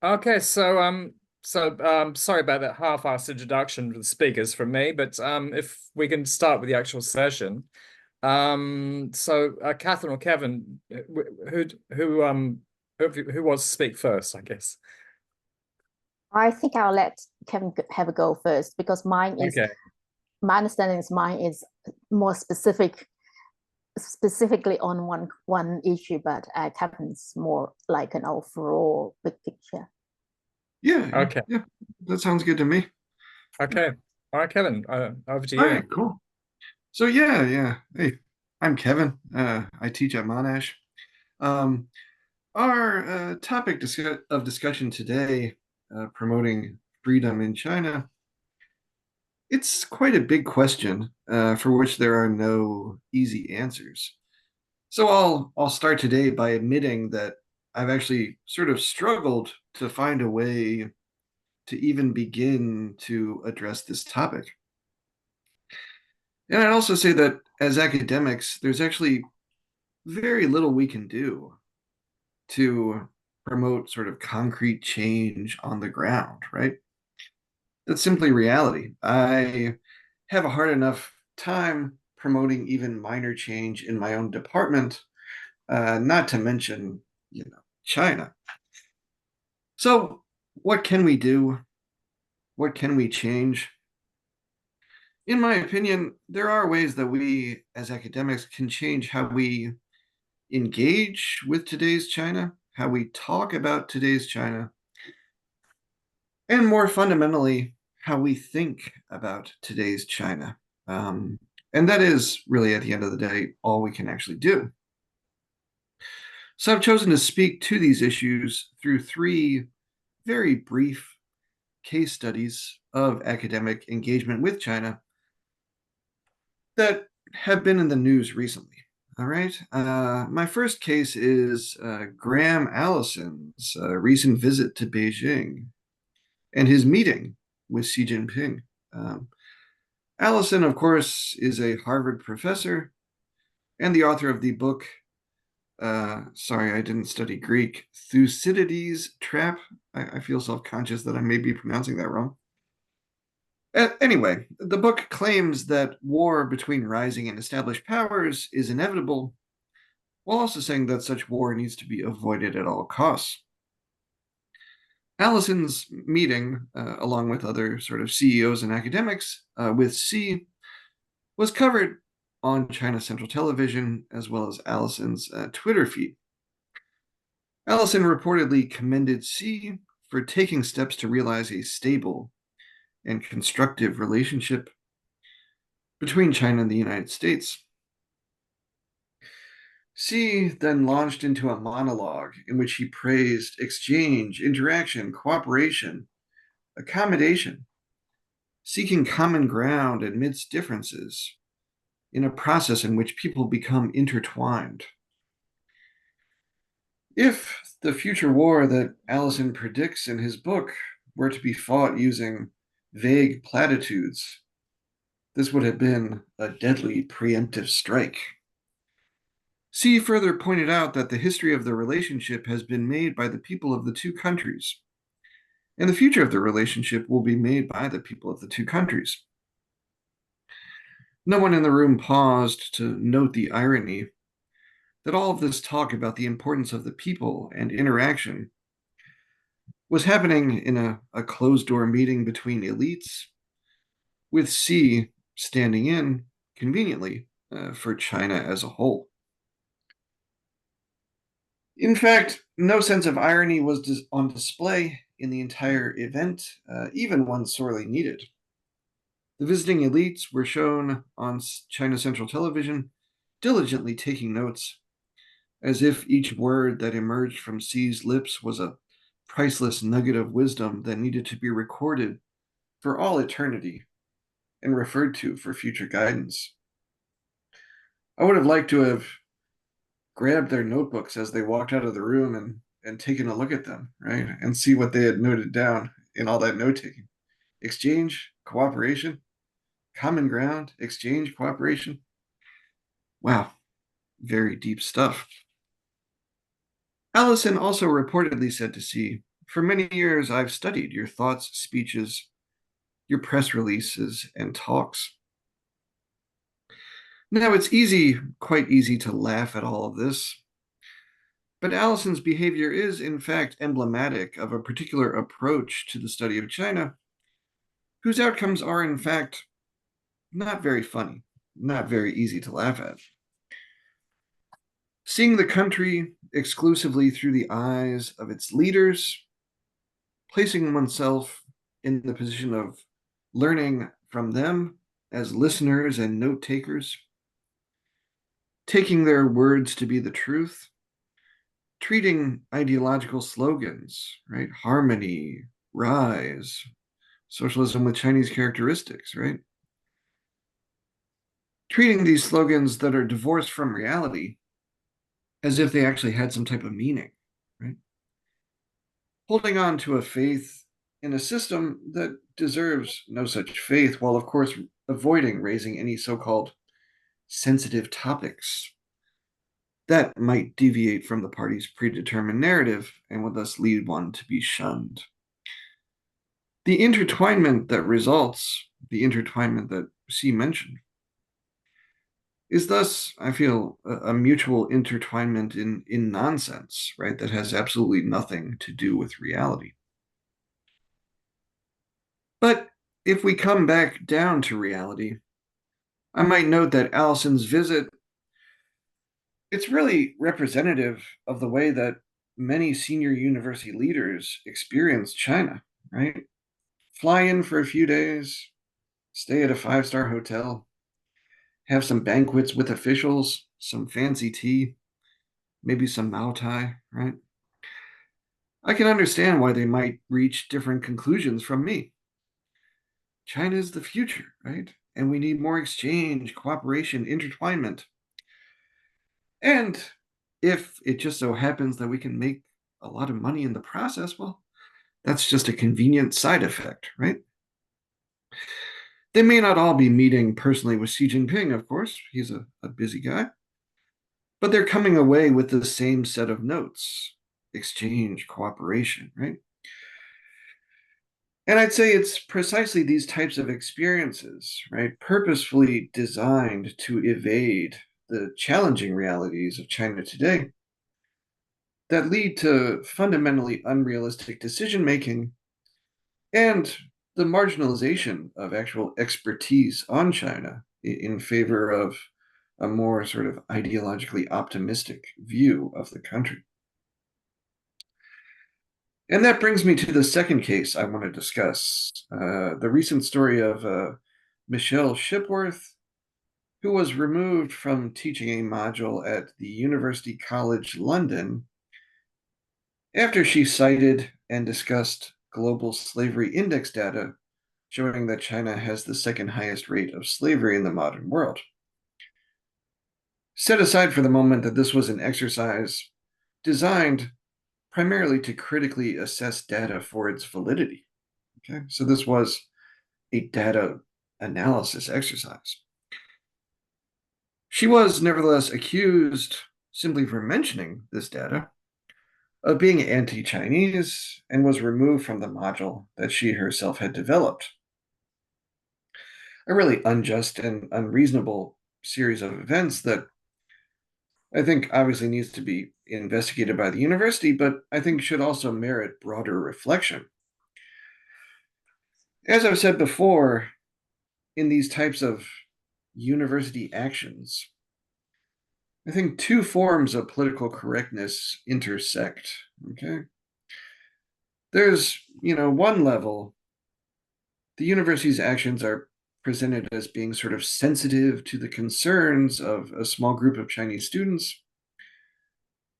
Okay, sorry about that half-assed introduction to the speakers from me, but if we can start with the actual session. Catherine or Kevin, who who um who wants to speak first, I guess. I think I'll let Kevin have a go first because Okay. my understanding is mine is more specifically on one issue, but Kevin's more like an overall big picture. Yeah, yeah, Okay. yeah. That sounds good to me. Okay. All right, Kevin, over to All you. right, cool. So yeah, yeah. Hey, I'm Kevin. I teach at Monash. Um, our topic of discussion today, promoting freedom in China, it's quite a big question for which there are no easy answers. So I'll start today by admitting that I've actually sort of struggled to find a way to even begin to address this topic. And I'd also say that as academics, there's actually very little we can do to promote sort of concrete change on the ground, right? That's simply reality. I have a hard enough time promoting even minor change in my own department, not to mention, China. So, what can we do? What can we change? In my opinion, there are ways that we as academics can change how we engage with today's China, how we talk about today's China, and more fundamentally, how we think about today's China. Um, and that is really, at the end of the day, all we can actually do. So I've chosen to speak to these issues through three very brief case studies of academic engagement with China that have been in the news recently. All right. My first case is Graham Allison's recent visit to Beijing and his meeting with Xi Jinping. Um, Allison, of course, is a Harvard professor and the author of the book. Sorry, I didn't study Greek. Thucydides' Trap. I feel self conscious that I may be pronouncing that wrong. Anyway, the book claims that war between rising and established powers is inevitable, while also saying that such war needs to be avoided at all costs. Allison's meeting, along with other sort of CEOs and academics, with Xi was covered on China Central Television as well as Allison's Twitter feed. Allison reportedly commended Xi for taking steps to realize a stable and constructive relationship between China and the United States. Xi then launched into a monologue in which he praised exchange, interaction, cooperation, accommodation, seeking common ground amidst differences in a process in which people become intertwined. If the future war that Allison predicts in his book were to be fought using vague platitudes, this would have been a deadly preemptive strike. Xi further pointed out that the history of the relationship has been made by the people of the two countries, and the future of the relationship will be made by the people of the two countries. No one in the room paused to note the irony that all of this talk about the importance of the people and interaction was happening in a closed door meeting between elites, with Xi standing in conveniently for China as a whole. In fact, no sense of irony was on display in the entire event, even one sorely needed. The visiting elites were shown on China Central Television, diligently taking notes, as if each word that emerged from Xi's lips was a priceless nugget of wisdom that needed to be recorded for all eternity and referred to for future guidance. I would have liked to have grabbed their notebooks as they walked out of the room and taken a look at them, right? And see what they had noted down in all that note taking. Exchange, cooperation, common ground, exchange, cooperation. Wow, very deep stuff. Allison also reportedly said to Xi for many years, I've studied your thoughts, speeches, your press releases, and talks. Now, it's easy, quite easy to laugh at all of this, but Allison's behavior is, in fact, emblematic of a particular approach to the study of China, whose outcomes are, in fact, not very funny, not very easy to laugh at. Seeing the country exclusively through the eyes of its leaders, placing oneself in the position of learning from them as listeners and note takers, taking their words to be the truth, treating ideological slogans, right? Harmony, rise, socialism with Chinese characteristics, right? Treating these slogans that are divorced from reality as if they actually had some type of meaning, right? Holding on to a faith in a system that deserves no such faith, while of course avoiding raising any so-called sensitive topics that might deviate from the party's predetermined narrative and would thus lead one to be shunned. The intertwinement that results, the intertwinement that Xi mentioned, is thus, I feel, a mutual intertwinement in nonsense, right, that has absolutely nothing to do with reality. But if we come back down to reality, I might note that Allison's visit, it's really representative of the way that many senior university leaders experience China, right? Fly in for a few days, stay at a 5-star hotel, have some banquets with officials, some fancy tea, maybe some Mao Tai, right? I can understand why they might reach different conclusions from me. China is the future, right? And we need more exchange, cooperation, intertwinement. And if it just so happens that we can make a lot of money in the process, well, that's just a convenient side effect, right? They may not all be meeting personally with Xi Jinping, of course. He's a busy guy. But they're coming away with the same set of notes: exchange, cooperation, right? And I'd say it's precisely these types of experiences, right, purposefully designed to evade the challenging realities of China today, that lead to fundamentally unrealistic decision making and the marginalization of actual expertise on China in favor of a more sort of ideologically optimistic view of the country. And that brings me to the second case I want to discuss, the recent story of Michelle Shipworth, who was removed from teaching a module at the University College London after she cited and discussed global slavery index data showing that China has the second highest rate of slavery in the modern world. Set aside for the moment that this was an exercise designed primarily to critically assess data for its validity. Okay, so this was a data analysis exercise. She was nevertheless accused, simply for mentioning this data, of being anti-Chinese and was removed from the module that she herself had developed. A really unjust and unreasonable series of events that I think obviously needs to be investigated by the university, but I think should also merit broader reflection. As I've said before, in these types of university actions, I think two forms of political correctness intersect, okay? There's, one level, the university's actions are presented as being sort of sensitive to the concerns of a small group of Chinese students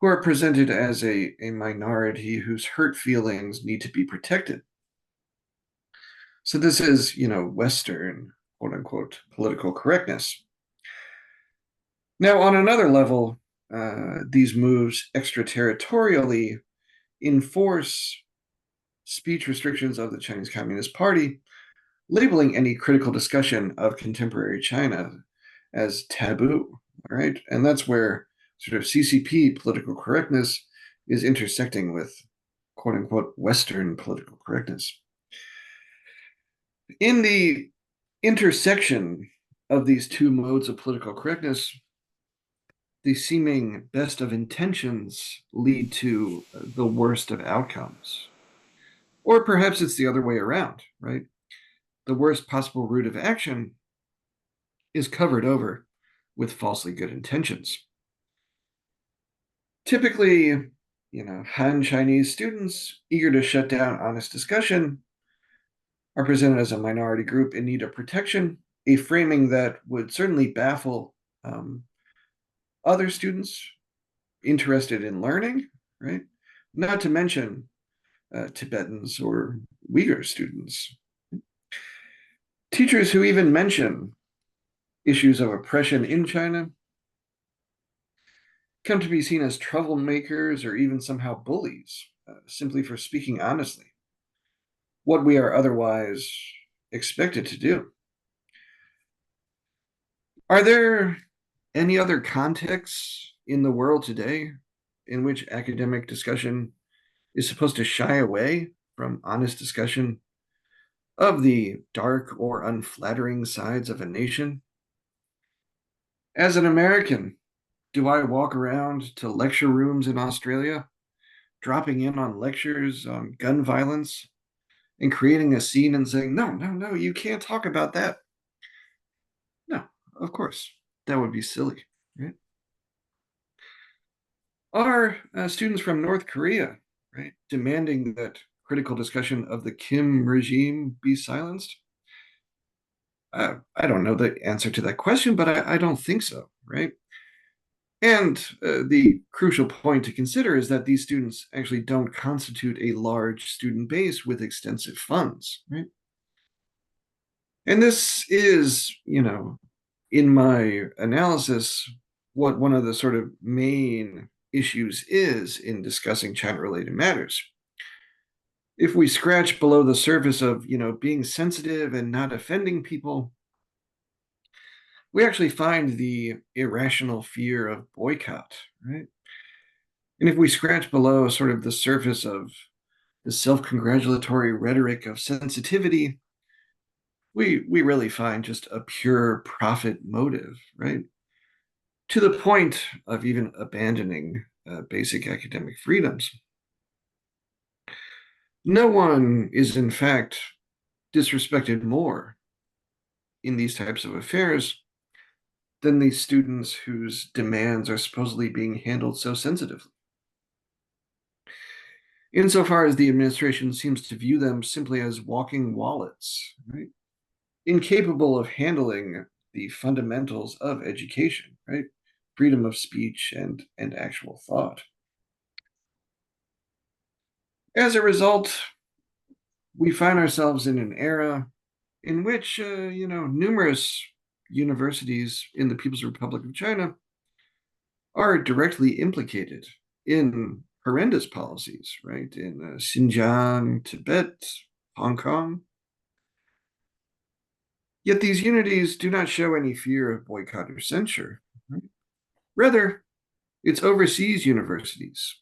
who are presented as a minority whose hurt feelings need to be protected. So this is, Western, quote unquote, political correctness. Now, on another level, these moves extraterritorially enforce speech restrictions of the Chinese Communist Party, labeling any critical discussion of contemporary China as taboo, all right? And that's where sort of CCP political correctness is intersecting with quote unquote Western political correctness. In the intersection of these two modes of political correctness, the seeming best of intentions lead to the worst of outcomes. Or perhaps it's the other way around, right? The worst possible route of action is covered over with falsely good intentions. Typically, Han Chinese students eager to shut down honest discussion are presented as a minority group in need of protection, a framing that would certainly baffle other students interested in learning, right? Not to mention Tibetans or Uyghur students. Teachers who even mention issues of oppression in China come to be seen as troublemakers or even somehow bullies, simply for speaking honestly, what we are otherwise expected to do. Are there any other contexts in the world today in which academic discussion is supposed to shy away from honest discussion of the dark or unflattering sides of a nation? As an American, do I walk around to lecture rooms in Australia, dropping in on lectures on gun violence and creating a scene and saying, no, you can't talk about that? No, of course, that would be silly, right? Are students from North Korea, right, demanding that critical discussion of the Kim regime be silenced? I don't know the answer to that question, but I don't think so, right? And the crucial point to consider is that these students actually don't constitute a large student base with extensive funds, right? And this is, in my analysis, what one of the sort of main issues is in discussing China-related matters. If we scratch below the surface of, being sensitive and not offending people, we actually find the irrational fear of boycott, right? And if we scratch below sort of the surface of the self-congratulatory rhetoric of sensitivity, we really find just a pure profit motive, right? To the point of even abandoning basic academic freedoms. No one is, in fact, disrespected more in these types of affairs than these students whose demands are supposedly being handled so sensitively. Insofar as the administration seems to view them simply as walking wallets, right? Incapable of handling the fundamentals of education, right? Freedom of speech and actual thought. As a result, we find ourselves in an era in which, numerous universities in the People's Republic of China are directly implicated in horrendous policies, right? In Xinjiang, Tibet, Hong Kong. Yet these unities do not show any fear of boycott or censure. Right? Rather, it's overseas universities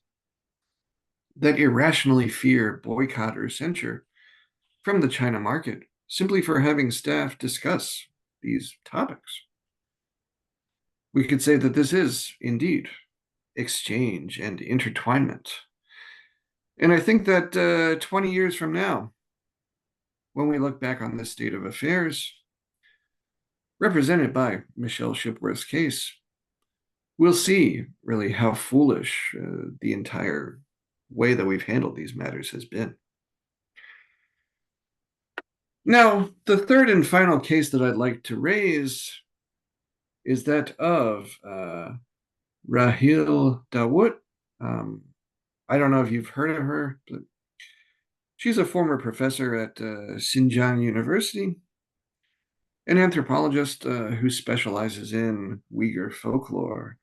that irrationally fear boycott or censure from the China market simply for having staff discuss these topics. We could say that this is indeed exchange and intertwinement. And I think that 20 years from now, when we look back on this state of affairs, represented by Michelle Shipworth's case, we'll see really how foolish the entire way that we've handled these matters has been. Now, the third and final case that I'd like to raise is that of Rahil Dawood. I don't know if you've heard of her, but she's a former professor at Xinjiang University, an anthropologist who specializes in Uyghur folklore.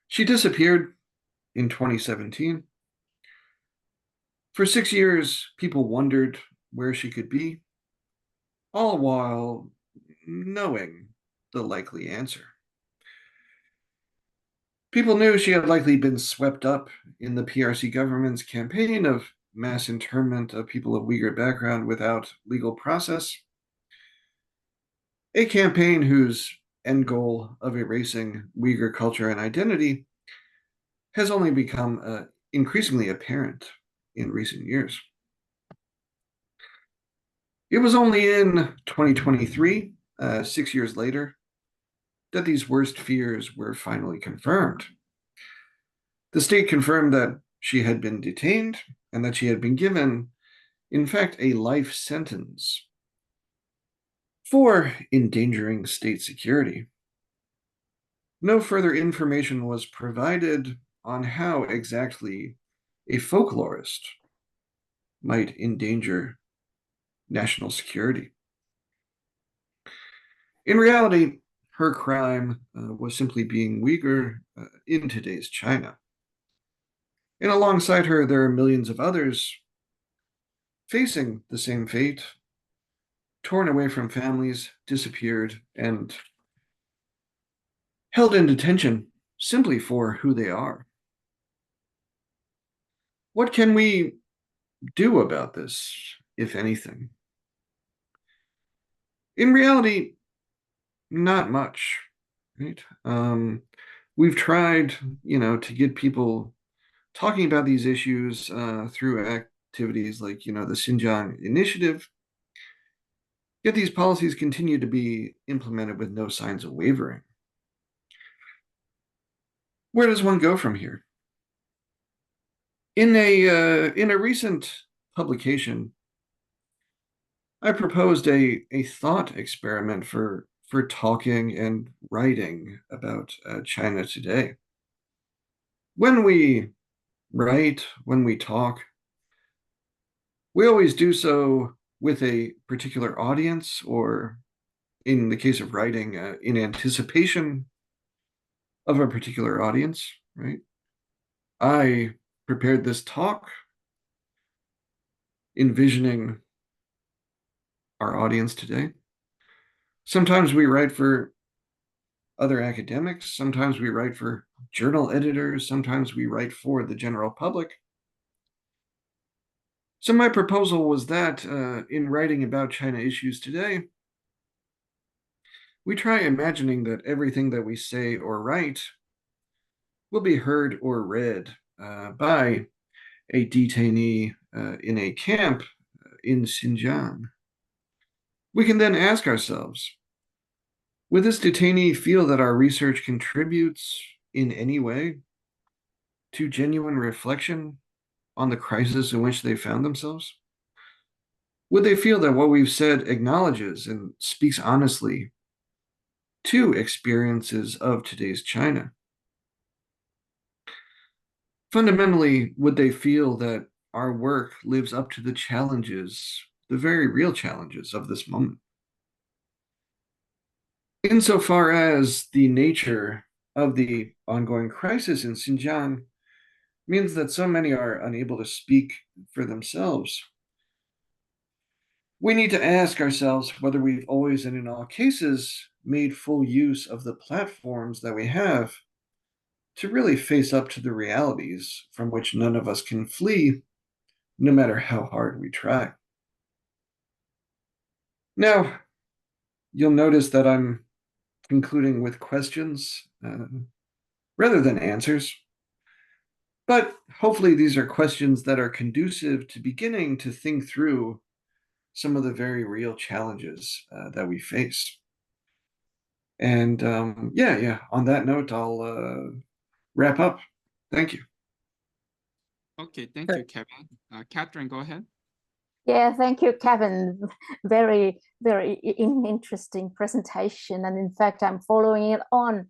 She disappeared in 2017. For 6 years, people wondered where she could be, all while knowing the likely answer. People knew she had likely been swept up in the PRC government's campaign of mass internment of people of Uyghur background without legal process, a campaign whose end goal of erasing Uyghur culture and identity has only become increasingly apparent in recent years. It was only in 2023, 6 years later, that these worst fears were finally confirmed. The state confirmed that she had been detained and that she had been given, in fact, a life sentence for endangering state security. No further information was provided on how exactly a folklorist might endanger national security. In reality, her crime was simply being Uyghur in today's China. And alongside her, there are millions of others facing the same fate, torn away from families, disappeared, and held in detention simply for who they are. What can we do about this, if anything? In reality, not much, right? We've tried, to get people talking about these issues through activities like, the Xinjiang Initiative. Yet these policies continue to be implemented with no signs of wavering. Where does one go from here? In a recent publication, I proposed a thought experiment for talking and writing about China today. When we write, when we talk, we always do so with a particular audience, or in the case of writing, in anticipation of a particular audience, right? I prepared this talk envisioning our audience today. Sometimes we write for other academics, sometimes we write for journal editors, sometimes we write for the general public. So my proposal was that in writing about China issues today, we try imagining that everything that we say or write will be heard or read by a detainee in a camp in Xinjiang. We can then ask ourselves, would this detainee feel that our research contributes in any way to genuine reflection on the crisis in which they found themselves? Would they feel that what we've said acknowledges and speaks honestly to experiences of today's China? Fundamentally, would they feel that our work lives up to the challenges, the very real challenges of this moment? Insofar as the nature of the ongoing crisis in Xinjiang means that so many are unable to speak for themselves, we need to ask ourselves whether we've always and in all cases made full use of the platforms that we have to really face up to the realities from which none of us can flee, no matter how hard we try. Now, you'll notice that I'm concluding with questions rather than answers. But hopefully these are questions that are conducive to beginning to think through some of the very real challenges that we face. And on that note, I'll wrap up. Thank you. Okay, thank you, Kevin. Catherine, go ahead. Yeah, thank you, Kevin. Very, very interesting presentation. And in fact, I'm following it on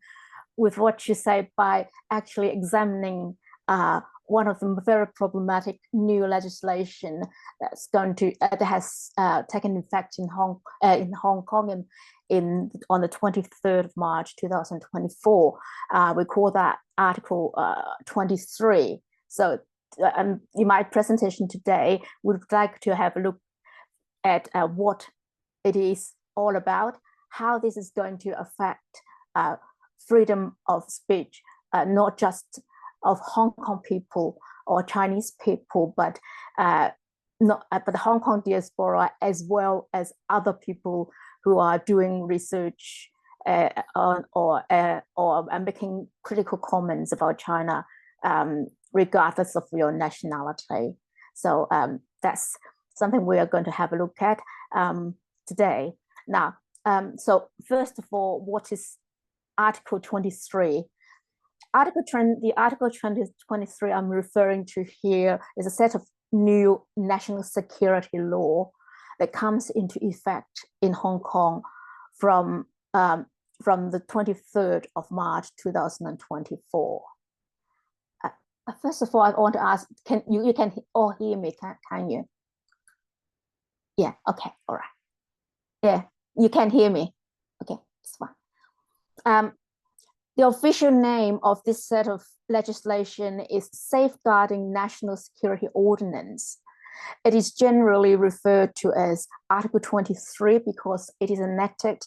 with what you say by actually examining one of the very problematic new legislation that's going to that has taken effect in Hong Kong on the 23rd of March 2024. We call that Article 23. So in my presentation today, we'd like to have a look at what it is all about, how this is going to affect freedom of speech not just of Hong Kong people or Chinese people, but but the Hong Kong diaspora, as well as other people who are doing research or making critical comments about China, regardless of your nationality. So that's something we are going to have a look at today. Now, so first of all, what is Article 23? The Article 23 I'm referring to here is a set of new national security law that comes into effect in Hong Kong from the 23rd of March 2024. First of all, I want to ask, you can all hear me, can you? Yeah, okay, all right. Yeah, you can hear me. Okay, it's fine. The official name of this set of legislation is Safeguarding National Security Ordinance. It is generally referred to as Article 23 because it is enacted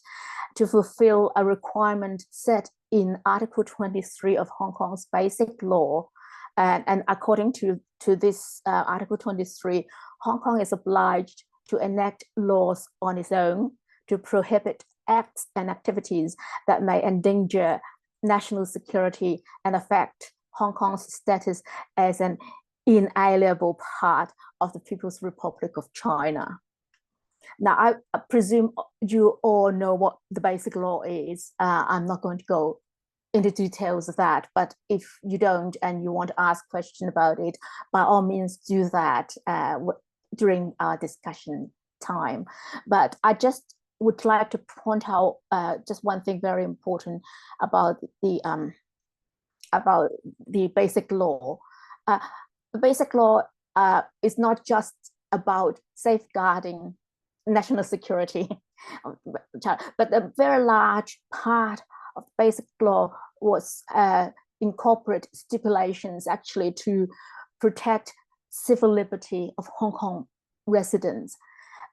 to fulfill a requirement set in Article 23 of Hong Kong's Basic Law. And according to this Article 23, Hong Kong is obliged to enact laws on its own to prohibit acts and activities that may endanger national security and affect Hong Kong's status as an inalienable part of the People's Republic of China. Now, I presume you all know what the Basic Law is. I'm not going to go into details of that, but if you don't and you want to ask questions about it, by all means do that during our discussion time. But I just would like to point out just one thing very important about the Basic Law. The Basic Law is not just about safeguarding national security, but a very large part of Basic Law was incorporate stipulations actually to protect civil liberty of Hong Kong residents.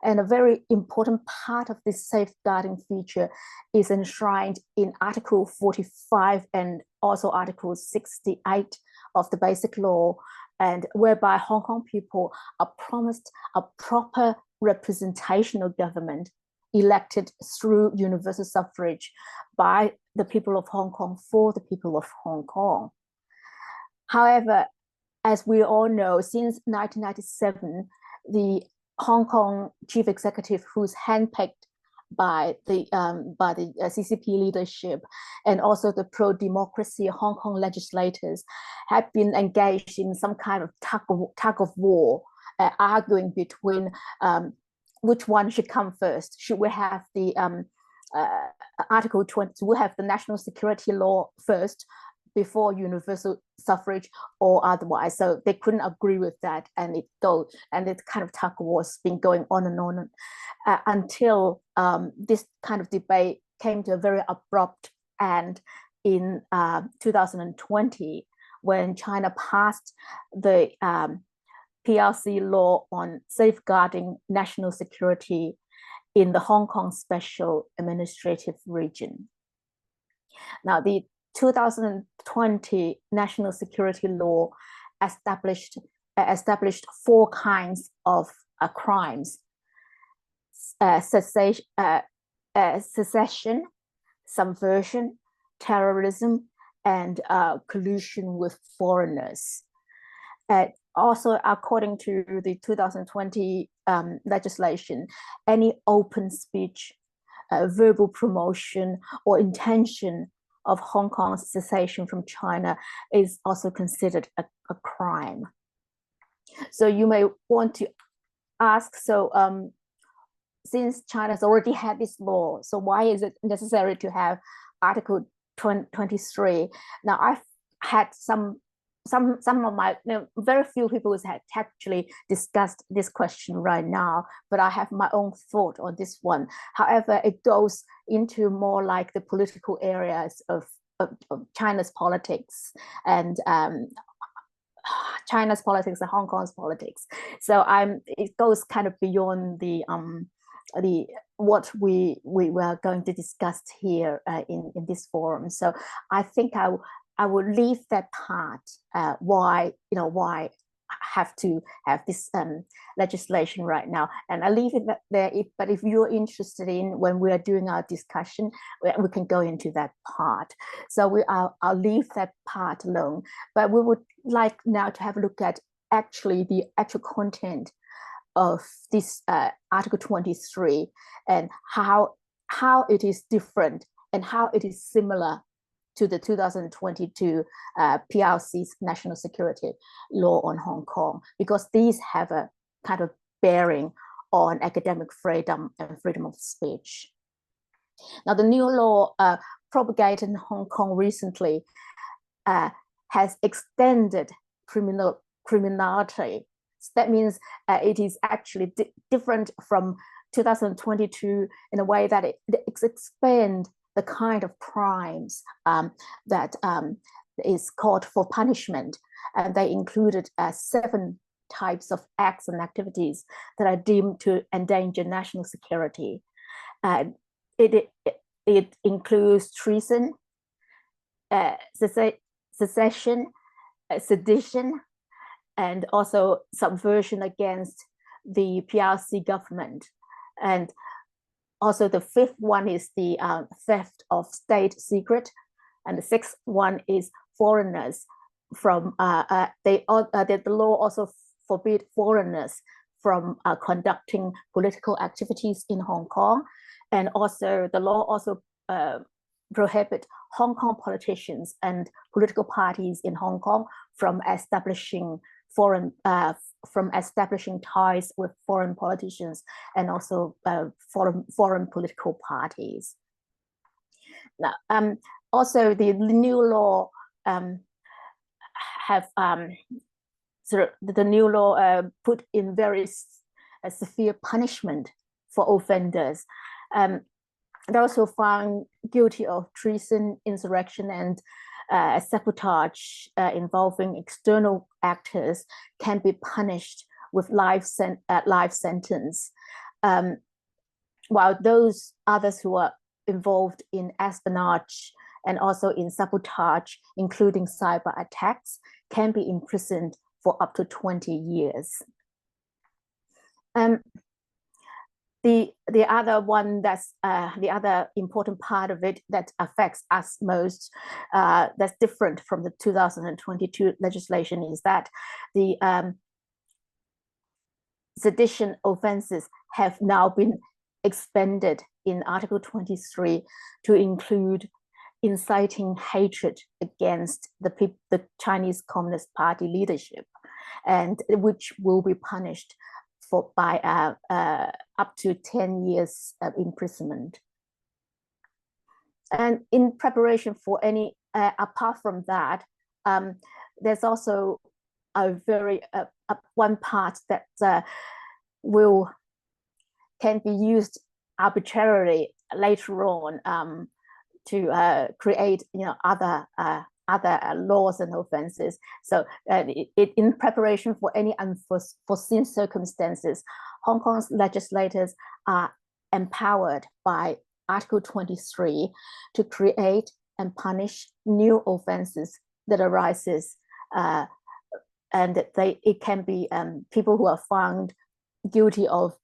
And a very important part of this safeguarding feature is enshrined in Article 45 and also Article 68 of the Basic Law, and whereby Hong Kong people are promised a proper representational government elected through universal suffrage by the people of Hong Kong for the people of Hong Kong. However, as we all know, since 1997, the Hong Kong chief executive, who's handpicked by the CCP leadership and also the pro-democracy Hong Kong legislators, have been engaged in some kind of tug of war, arguing between which one should come first. Should we have the Article 20? We have the national security law first before universal suffrage or otherwise. So they couldn't agree with that, and it kind of tug of war has been going on and on until this kind of debate came to a very abrupt end in 2020, when China passed the PRC law on safeguarding national security in the Hong Kong Special Administrative Region. Now, the 2020 National Security Law established 4 kinds of crimes: secession, subversion, terrorism, and collusion with foreigners. Also, according to the 2020 legislation, any open speech, verbal promotion, or intention of Hong Kong's secession from China is also considered a crime. So you may want to ask, since China's already had this law, so why is it necessary to have Article 23? Now, I've had some of my, very few people have actually discussed this question right now, but I have my own thought on this one. However, it goes into more like the political areas of China's politics and China's politics and Hong Kong's politics. So it goes kind of beyond the what we were going to discuss here in this forum. So I think I will leave that part. Why I have to have this legislation right now, and I leave it there. But if you're interested in when we are doing our discussion, we can go into that part. So I'll leave that part alone. But we would like now to have a look at actually the actual content of this Article 23 and how it is different and how it is similar to the 2022 PRC's national security law on Hong Kong, because these have a kind of bearing on academic freedom and freedom of speech. Now, the new law propagated in Hong Kong recently has extended criminality. So that means it is actually different from 2022 in a way that it expands the kind of crimes that is called for punishment. And they included 7 types of acts and activities that are deemed to endanger national security. It includes treason, secession, sedition, and also subversion against the PRC government. And also the 5th one is the theft of state secret, and the 6th one is foreigners from. The law also forbid foreigners from conducting political activities in Hong Kong, and also the law also prohibit Hong Kong politicians and political parties in Hong Kong from establishing ties with foreign politicians and also foreign political parties. Now, also the new law the new law put in very severe punishment for offenders. They're also found guilty of treason, insurrection, and sabotage involving external actors can be punished with life sentence, while those others who are involved in espionage and also in sabotage, including cyber attacks, can be imprisoned for up to 20 years. The other one that's the other important part of it that affects us most, that's different from the 2022 legislation, is that the sedition offenses have now been expanded in Article 23 to include inciting hatred against the Chinese Communist Party leadership, and which will be punished by up to 10 years of imprisonment. And in preparation for any, apart from that, there's also a very one part that can be used arbitrarily later on to create other laws and offenses. So in preparation for any unforeseen circumstances, Hong Kong's legislators are empowered by Article 23 to create and punish new offenses that arises, and it can be people who are found guilty of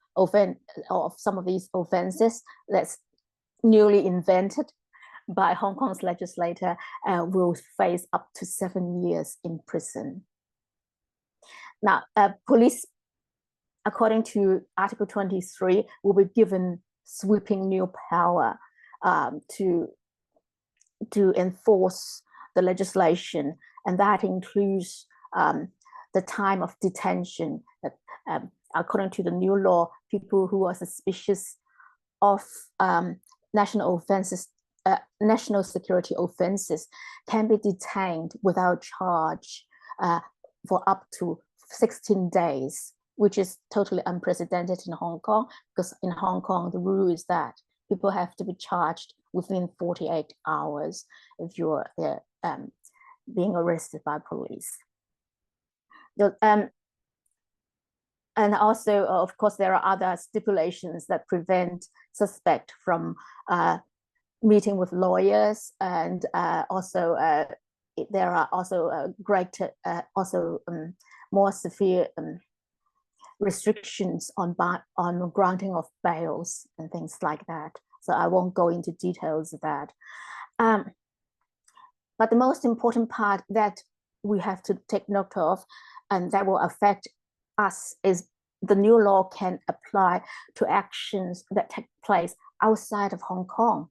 some of these offenses that's newly invented by Hong Kong's legislator will face up to 7 years in prison. Now, police, according to Article 23, will be given sweeping new power to enforce the legislation, and that includes the time of detention. According to the new law, people who are suspicious of national security offenses can be detained without charge for up to 16 days, which is totally unprecedented in Hong Kong, because in Hong Kong, the rule is that people have to be charged within 48 hours if you're being arrested by police. And also, of course, there are other stipulations that prevent suspect from meeting with lawyers, and also there are also more severe restrictions on granting of bails and things like that. So I won't go into details of that. But the most important part that we have to take note of, and that will affect us, is the new law can apply to actions that take place outside of Hong Kong,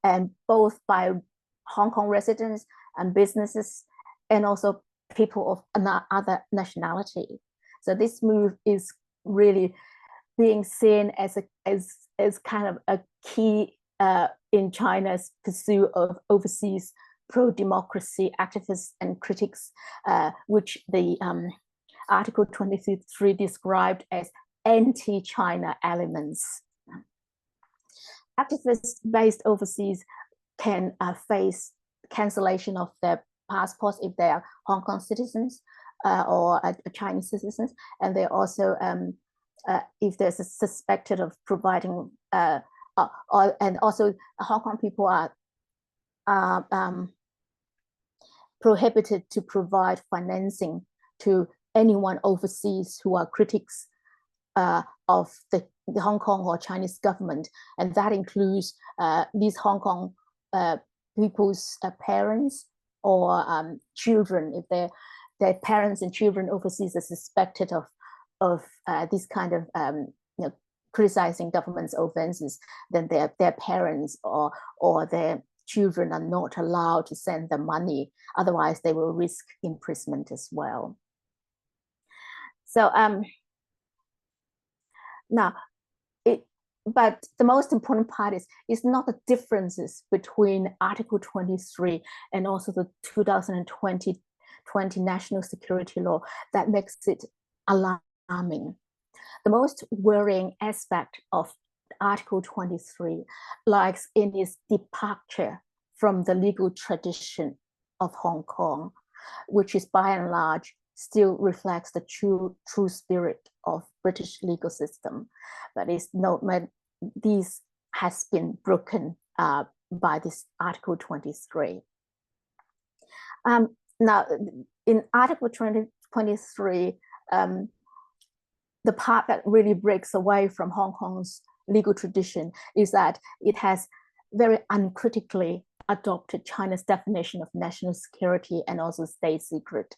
and both by Hong Kong residents and businesses, and also people of other nationality. So this move is really being seen as kind of a key in China's pursuit of overseas pro-democracy activists and critics, which the Article 23 described as anti-China elements. Activists based overseas can face cancellation of their passports if they are Hong Kong citizens or Chinese citizens, and they also, if they're suspected of providing, and also Hong Kong people are prohibited to provide financing to anyone overseas who are critics of the Hong Kong or Chinese government, and that includes these Hong Kong people's parents or children. If their parents and children overseas are suspected of this kind of criticizing government's offenses, then their parents or their children are not allowed to send them money. Otherwise, they will risk imprisonment as well. So now, but the most important part is not the differences between Article 23 and also the 2020 national security law that makes it alarming. The most worrying aspect of Article 23 lies in its departure from the legal tradition of Hong Kong, which is by and large still reflects the true spirit of British legal system, but this has been broken by this Article 23. Now, in Article 23, the part that really breaks away from Hong Kong's legal tradition is that it has very uncritically adopted China's definition of national security and also state secret,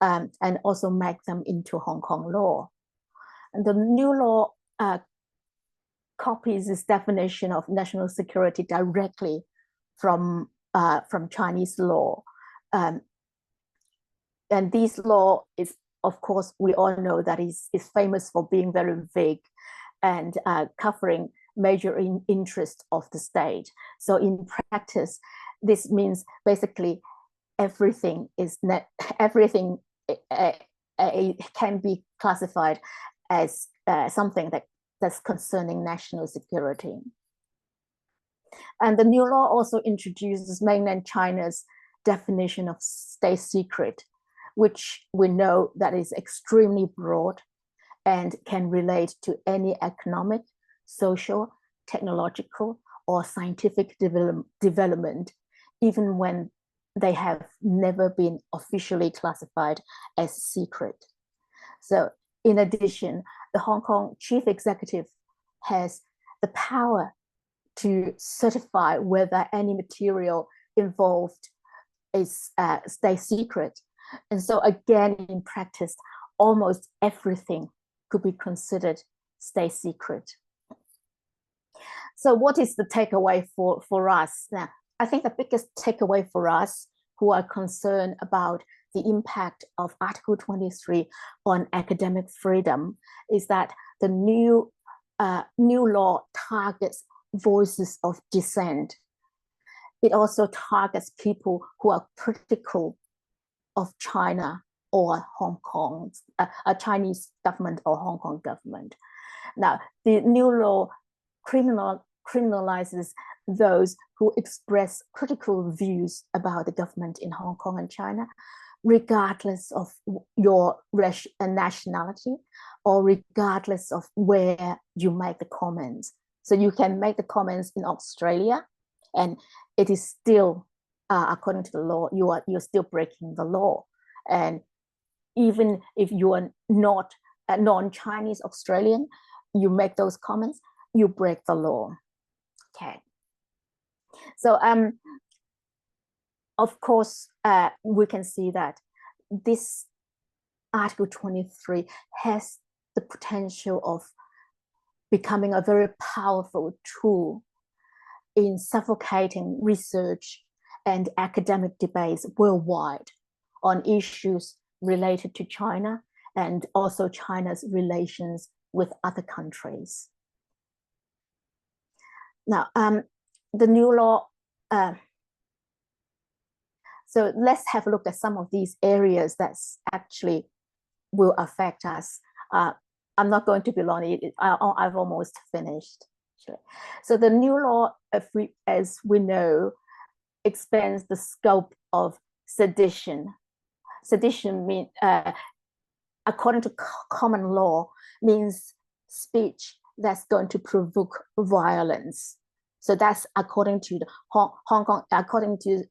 and also make them into Hong Kong law. And the new law copies this definition of national security directly from Chinese law. And this law is, of course, we all know that is famous for being very vague and covering major interests of the state. So in practice, this means basically everything can be classified as something that's concerning national security. And the new law also introduces mainland China's definition of state secret, which we know that is extremely broad and can relate to any economic, social, technological, or scientific development, even when they have never been officially classified as secret. So in addition, the Hong Kong chief executive has the power to certify whether any material involved is state secret. And so again, in practice, almost everything could be considered state secret. So what is the takeaway for us? Now, I think the biggest takeaway for us who are concerned about the impact of Article 23 on academic freedom is that the new law targets voices of dissent. It also targets people who are critical of China or Hong Kong, a Chinese government or Hong Kong government. Now, the new law criminalizes those who express critical views about the government in Hong Kong and China, regardless of your nationality or regardless of where you make the comments. So you can make the comments in Australia and it is still according to the law, you're still breaking the law. And even if you are not a non-Chinese Australian, you make those comments, you break the law. Okay. So of course, we can see that this Article 23 has the potential of becoming a very powerful tool in suffocating research and academic debates worldwide on issues related to China and also China's relations with other countries. Now, the new law, so let's have a look at some of these areas that actually will affect us. I'm not going to be long, I've almost finished. So the new law, as we know, expands the scope of sedition. Sedition means, according to common law, means speech that's going to provoke violence. So that's according to the Hong Kong, according to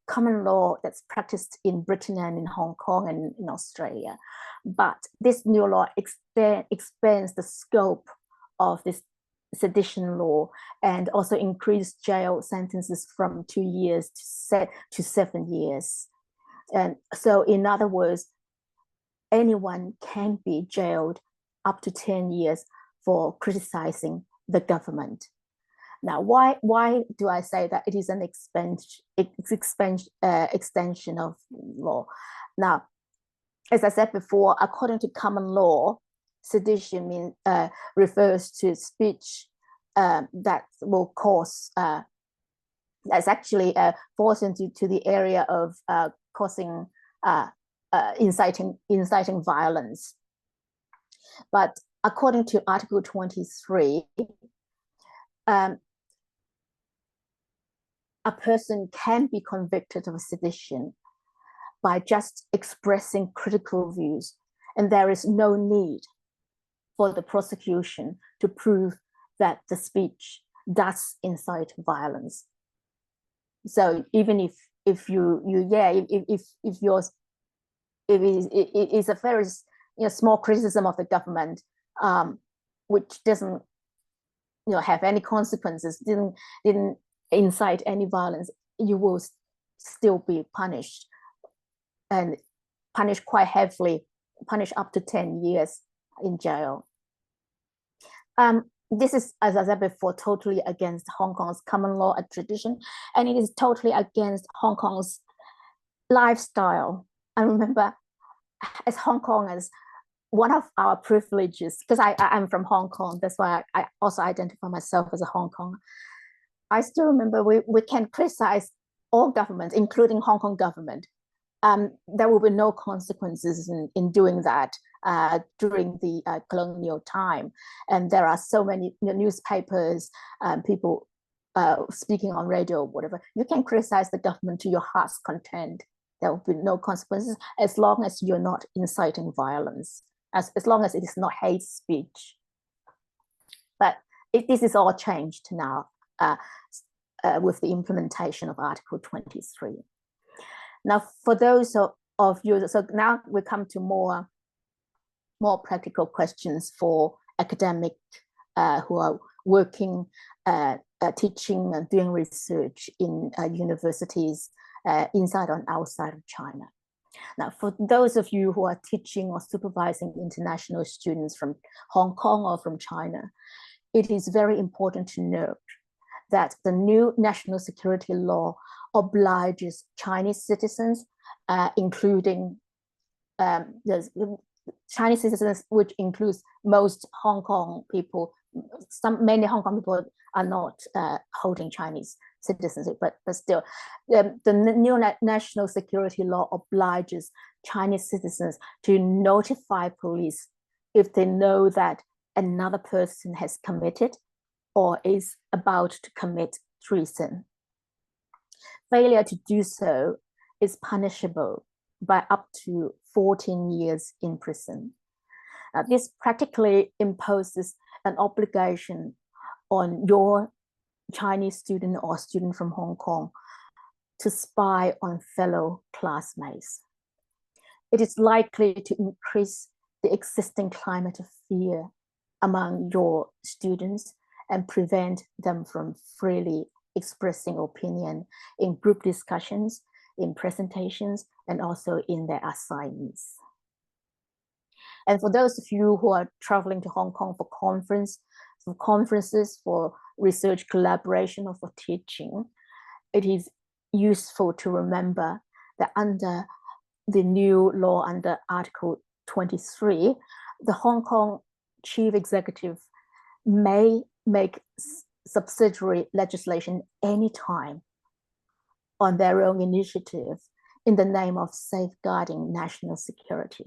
common law that's practiced in Britain and in Hong Kong and in Australia. But this new law expands the scope of this sedition law and also increase jail sentences from 2 years to 7 years. And so in other words, anyone can be jailed up to 10 years for criticizing the government. Now, why do I say that it is an extension of law? Now, as I said before, according to common law, sedition refers to speech that will cause, that's actually falls into the area of causing, inciting violence. But according to Article 23, a person can be convicted of sedition by just expressing critical views, and there is no need for the prosecution to prove that the speech does incite violence. So even if it's a very small criticism of the government, which doesn't have any consequences, didn't incite any violence, you will still be punished, and punished quite heavily, punished up to 10 years in jail. This is, as I said before, totally against Hong Kong's common law and tradition, and it is totally against Hong Kong's lifestyle. I remember as Hong Kongers, one of our privileges, because I'm from Hong Kong, that's why I also identify myself as a Hong Konger. I still remember we can criticize all governments, including Hong Kong government. There will be no consequences in doing that during the colonial time. And there are so many newspapers, people speaking on radio, whatever. You can criticize the government to your heart's content. There will be no consequences as long as you're not inciting violence, as long as it is not hate speech. But this is all changed now with the implementation of Article 23. Now, for those of you, so now we come to more practical questions for academic who are working, teaching and doing research in universities inside and outside of China. Now, for those of you who are teaching or supervising international students from Hong Kong or from China, it is very important to note that the new national security law obliges Chinese citizens, including Chinese citizens, which includes most Hong Kong people. Many Hong Kong people are not holding Chinese citizenship, but still, the new national security law obliges Chinese citizens to notify police if they know that another person has committed or is about to commit treason. Failure to do so is punishable by up to 14 years in prison. This practically imposes an obligation on your Chinese student or student from Hong Kong to spy on fellow classmates. It is likely to increase the existing climate of fear among your students and prevent them from freely expressing opinion in group discussions, in presentations, and also in their assignments. And for those of you who are traveling to Hong Kong for conferences, for research collaboration, or for teaching, it is useful to remember that under the new law, under Article 23, the Hong Kong Chief Executive may make subsidiary legislation anytime on their own initiative in the name of safeguarding national security.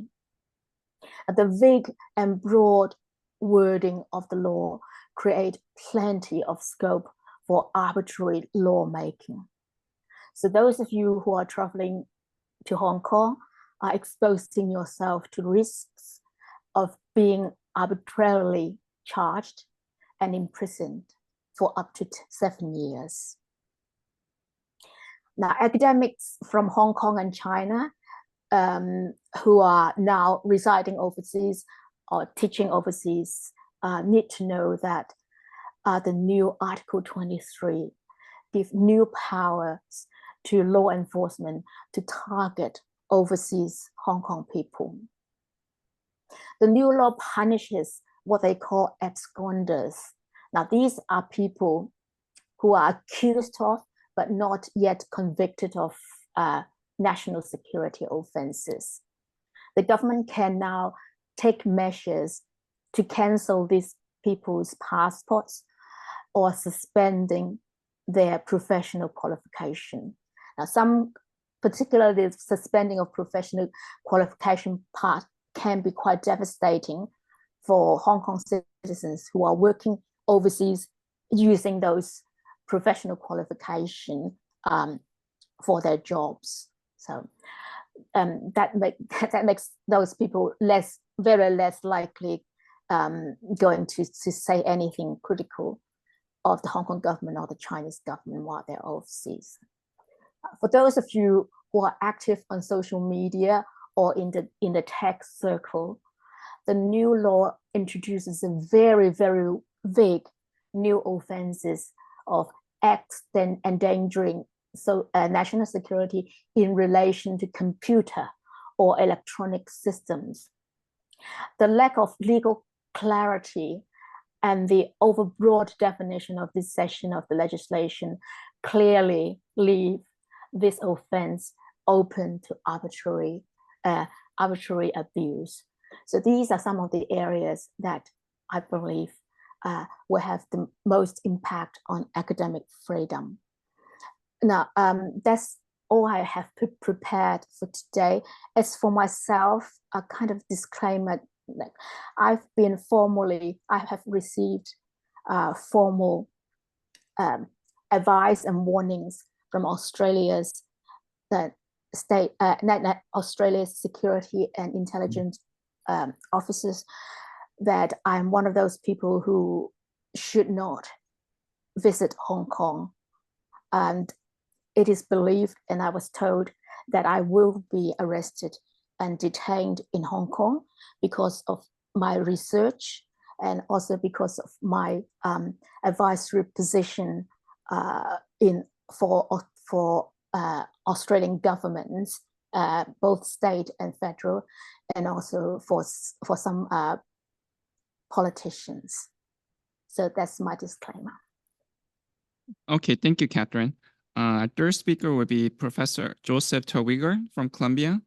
The vague and broad wording of the law create plenty of scope for arbitrary lawmaking. So those of you who are traveling to Hong Kong are exposing yourself to risks of being arbitrarily charged and imprisoned for up to 7 years. Now, academics from Hong Kong and China who are now residing overseas or teaching overseas need to know that the new Article 23 gives new powers to law enforcement to target overseas Hong Kong people. The new law punishes what they call absconders. Now, these are people who are accused of but not yet convicted of national security offenses. The government can now take measures to cancel these people's passports or suspending their professional qualification. Now, some, particularly the suspending of professional qualification part, can be quite devastating for Hong Kong citizens who are working overseas using those professional qualification for their jobs. So that makes those people very less likely going to say anything critical of the Hong Kong government or the Chinese government while they're overseas. For those of you who are active on social media or in the tech circle, the new law introduces a very, very vague new offenses of acts endangering national security in relation to computer or electronic systems. The lack of legal clarity and the overbroad definition of this section of the legislation clearly leave this offense open to arbitrary abuse. So these are some of the areas that I believe will have the most impact on academic freedom. Now, that's all I have prepared for today. As for myself, a kind of disclaimer, like I have received formal advice and warnings from Australia's Australia's security and intelligence officers that I'm one of those people who should not visit Hong Kong. And it is believed, and I was told, that I will be arrested and detained in Hong Kong because of my research and also because of my advisory position for Australian governments, both state and federal, and also for some politicians. So that's my disclaimer. Okay, thank you, Catherine. Third speaker will be Professor Joseph Terwilliger from Columbia.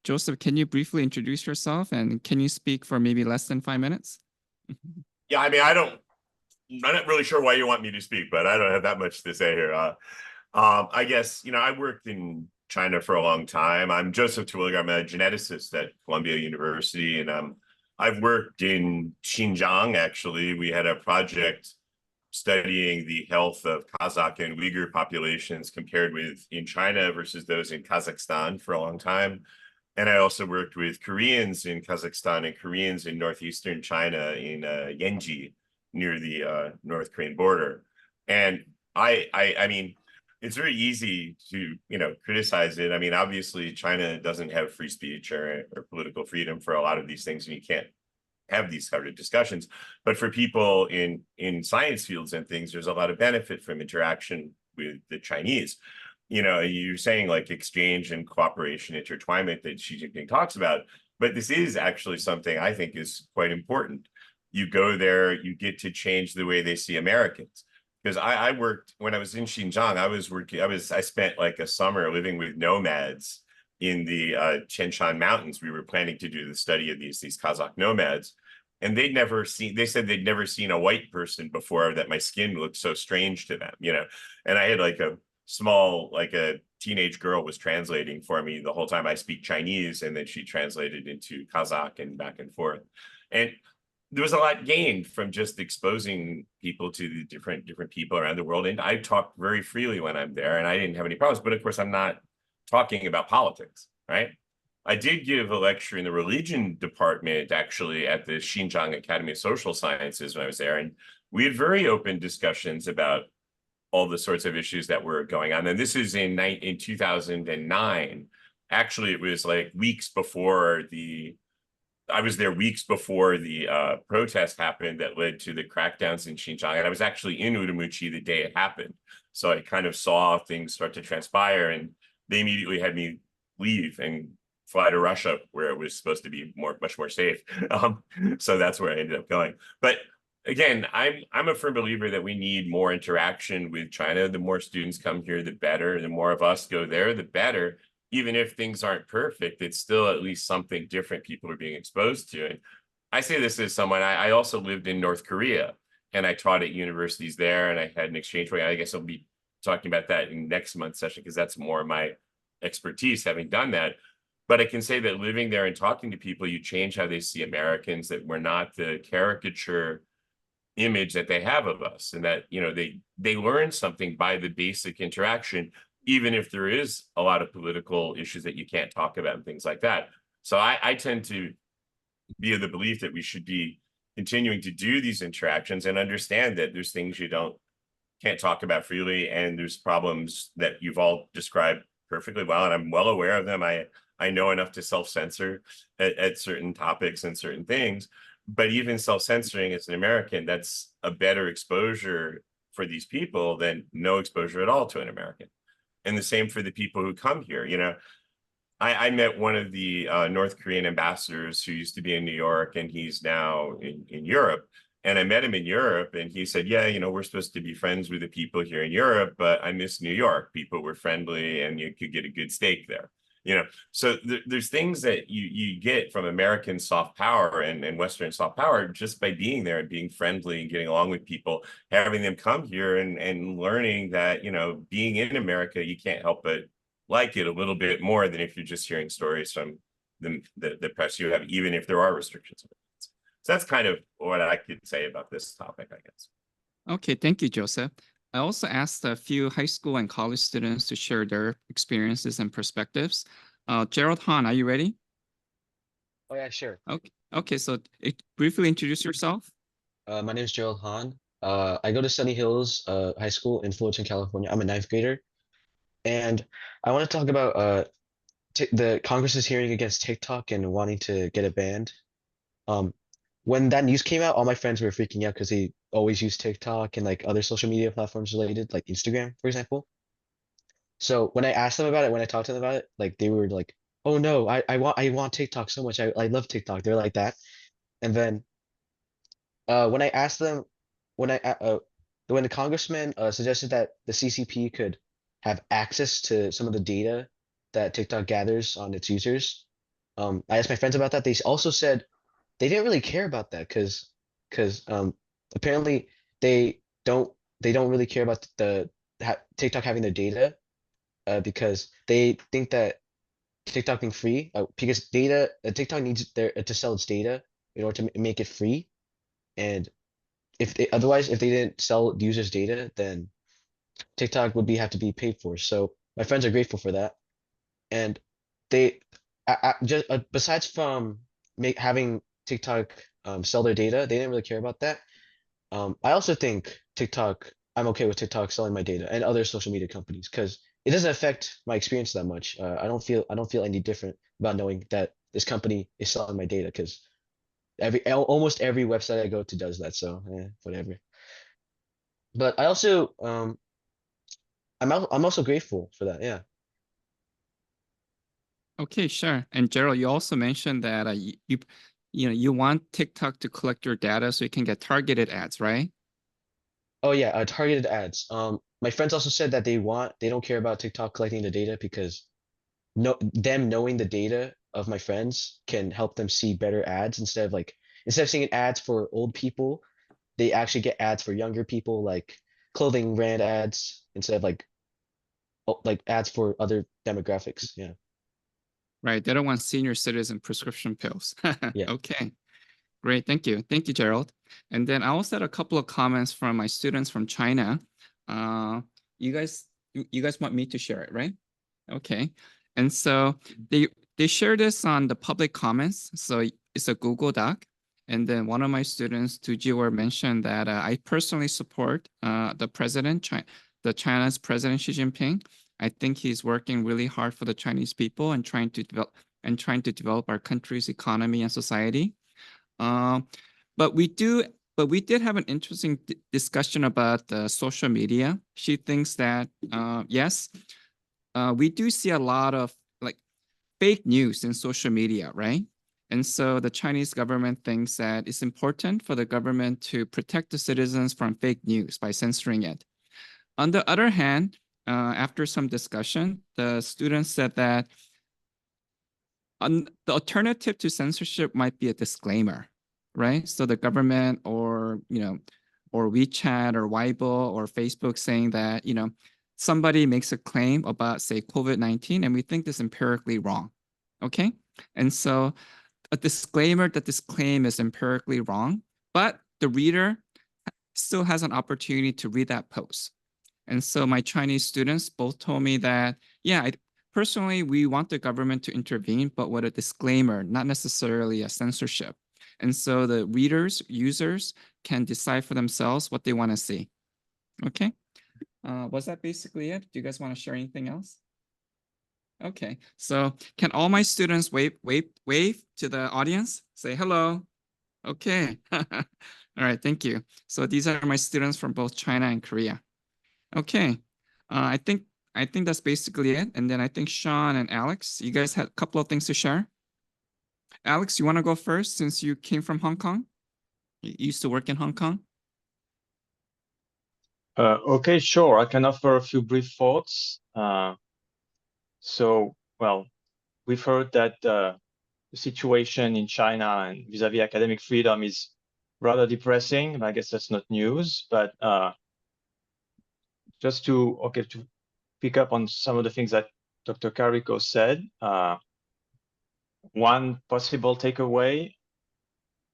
Joseph, can you briefly introduce yourself and can you speak for maybe less than 5 minutes? Yeah, I mean, I'm not really sure why you want me to speak, but I don't have that much to say here. I guess, I worked in China for a long time. I'm Joseph Terwilliger. I'm a geneticist at Columbia University, and I've worked in Xinjiang, actually. We had a project studying the health of Kazakh and Uyghur populations compared with in China versus those in Kazakhstan for a long time. And I also worked with Koreans in Kazakhstan and Koreans in northeastern China in Yenji near the North Korean border. And I mean, it's very easy to, criticize it. I mean, obviously, China doesn't have free speech or political freedom for a lot of these things, and you can't have these kind of discussions. But for people in science fields and things, there's a lot of benefit from interaction with the Chinese. You're saying like exchange and cooperation, intertwinement that Xi Jinping talks about, but this is actually something I think is quite important. You go there, you get to change the way they see Americans. Because I worked when I was in Xinjiang, I spent like a summer living with nomads in the Tian Shan Mountains. We were planning to do the study of these Kazakh nomads. And they said they'd never seen a white person before, that my skin looked so strange to them, And I had like a teenage girl was translating for me the whole time. I speak Chinese, and then she translated into Kazakh and back and forth. And there was a lot gained from just exposing people to the different people around the world. And I talk very freely when I'm there, and I didn't have any problems. But of course, I'm not talking about politics, right? I did give a lecture in the religion department, actually, at the Xinjiang Academy of Social Sciences when I was there. And we had very open discussions about all the sorts of issues that were going on. And this is in 2009. Actually, it was like I was there weeks before the protest happened that led to the crackdowns in Xinjiang. And I was actually in Urumqi the day it happened. So I kind of saw things start to transpire, and they immediately had me leave and fly to Russia, where it was supposed to be much more safe. So that's where I ended up going. But again, I'm a firm believer that we need more interaction with China. The more students come here, the better. The more of us go there, the better. Even if things aren't perfect, it's still at least something different people are being exposed to. And I say this as someone, I also lived in North Korea, and I taught at universities there, and I had an exchange program. I guess I'll be talking about that in next month's session, because that's more my expertise, having done that. But I can say that living there and talking to people, you change how they see Americans, that we're not the caricature image that they have of us, and that, they learn something by the basic interaction, even if there is a lot of political issues that you can't talk about and things like that. So I tend to be of the belief that we should be continuing to do these interactions and understand that there's things you can't talk about freely, and there's problems that you've all described perfectly well, and I'm well aware of them. I know enough to self-censor at certain topics and certain things, but even self-censoring as an American, that's a better exposure for these people than no exposure at all to an American. And the same for the people who come here. I met one of the North Korean ambassadors who used to be in New York, and he's now in Europe. And I met him in Europe, and he said, yeah, we're supposed to be friends with the people here in Europe, but I miss New York. People were friendly, and you could get a good steak there. So there's things that you get from American soft power and Western soft power just by being there and being friendly and getting along with people, having them come here and learning that, being in America, you can't help but like it a little bit more than if you're just hearing stories from the press you have, even if there are restrictions. So that's kind of what I could say about this topic, I guess. Okay, thank you, Joseph. I also asked a few high school and college students to share their experiences and perspectives. Gerald Han, are you ready? Oh yeah, sure. Okay. So briefly introduce yourself. My name is Gerald Han. I go to Sunny Hills High School in Fullerton, California. I'm a 9th grader, and I want to talk about the Congress's hearing against TikTok and wanting to get it banned. When that news came out, all my friends were freaking out because they always use TikTok and like other social media platforms related, like Instagram, for example. So when I asked them about it, when I talked to them about it, like they were like, "Oh no, I want TikTok so much. I love TikTok." They're like that. And then when I asked them, when the congressman suggested that the CCP could have access to some of the data that TikTok gathers on its users, I asked my friends about that. They also said they didn't really care about that because apparently they don't really care about TikTok having their data because they think that TikTok being free because TikTok needs to sell its data in order to make it free, and if they didn't sell users data, then TikTok would have to be paid for. So my friends are grateful for that, and they just besides from having TikTok sell their data, they didn't really care about that. I also think TikTok I'm okay with TikTok selling my data and other social media companies because it doesn't affect my experience that much. I don't feel any different about knowing that this company is selling my data because almost every website I go to does that. So whatever. But I also I'm also grateful for that. Yeah. Okay, sure. And Gerald, you also mentioned that you want TikTok to collect your data so you can get targeted ads, right? Oh yeah, targeted ads. My friends also said that they don't care about TikTok collecting the data because them knowing the data of my friends can help them see better ads instead of seeing ads for old people, they actually get ads for younger people like clothing brand ads instead of like ads for other demographics. Yeah. Right. They don't want senior citizen prescription pills. Yeah. Okay. Great. Thank you. Thank you, Gerald. And then I also had a couple of comments from my students from China. You guys want me to share it, right? Okay. And so they share this on the public comments. So it's a Google Doc. And then one of my students, Tujiwar, mentioned that I personally support the China's President Xi Jinping. I think he's working really hard for the Chinese people and trying to develop our country's economy and society. But we did have an interesting discussion about the social media. She thinks that yes, we do see a lot of like fake news in social media, right? And so the Chinese government thinks that it's important for the government to protect the citizens from fake news by censoring it. On the other hand, after some discussion, the students said that the alternative to censorship might be a disclaimer, right? So the government or WeChat or Weibo or Facebook saying that, somebody makes a claim about, say, COVID-19, and we think this empirically wrong, okay? And so a disclaimer that this claim is empirically wrong, but the reader still has an opportunity to read that post. And so my Chinese students both told me that, yeah, personally, we want the government to intervene, but with a disclaimer, not necessarily a censorship. And so the readers, users can decide for themselves what they want to see. Okay. Was that basically it? Do you guys want to share anything else? Okay. So can all my students wave to the audience? Say hello. Okay. All right. Thank you. So these are my students from both China and Korea. Okay. I think that's basically it. And then I think Sean and Alex, you guys had a couple of things to share. Alex, you want to go first since you came from Hong Kong? You used to work in Hong Kong? Okay, sure. I can offer a few brief thoughts. Well, we've heard that the situation in China and vis-a-vis academic freedom is rather depressing. I guess that's not news, but just to pick up on some of the things that Dr. Carrico said, one possible takeaway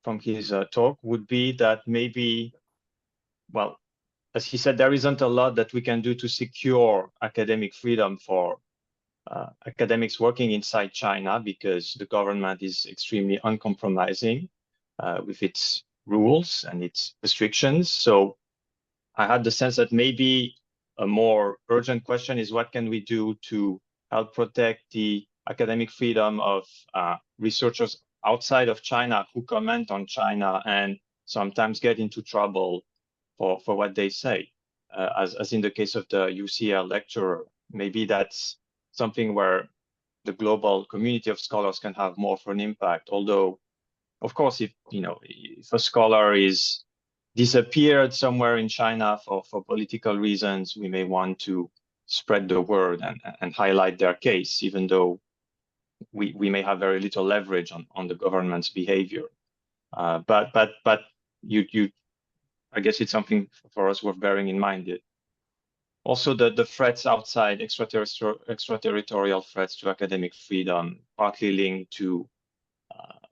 from his talk would be that maybe, well, as he said, there isn't a lot that we can do to secure academic freedom for academics working inside China because the government is extremely uncompromising with its rules and its restrictions. So I had the sense that maybe a more urgent question is what can we do to help protect the academic freedom of researchers outside of China who comment on China and sometimes get into trouble for what they say, as in the case of the UCL lecturer. Maybe that's something where the global community of scholars can have more of an impact. Although, of course, if a scholar is disappeared somewhere in China for political reasons, we may want to spread the word and highlight their case, even though we may have very little leverage on the government's behavior. But I guess it's something for us worth bearing in mind. Also, the threats outside, extraterritorial threats to academic freedom, partly linked to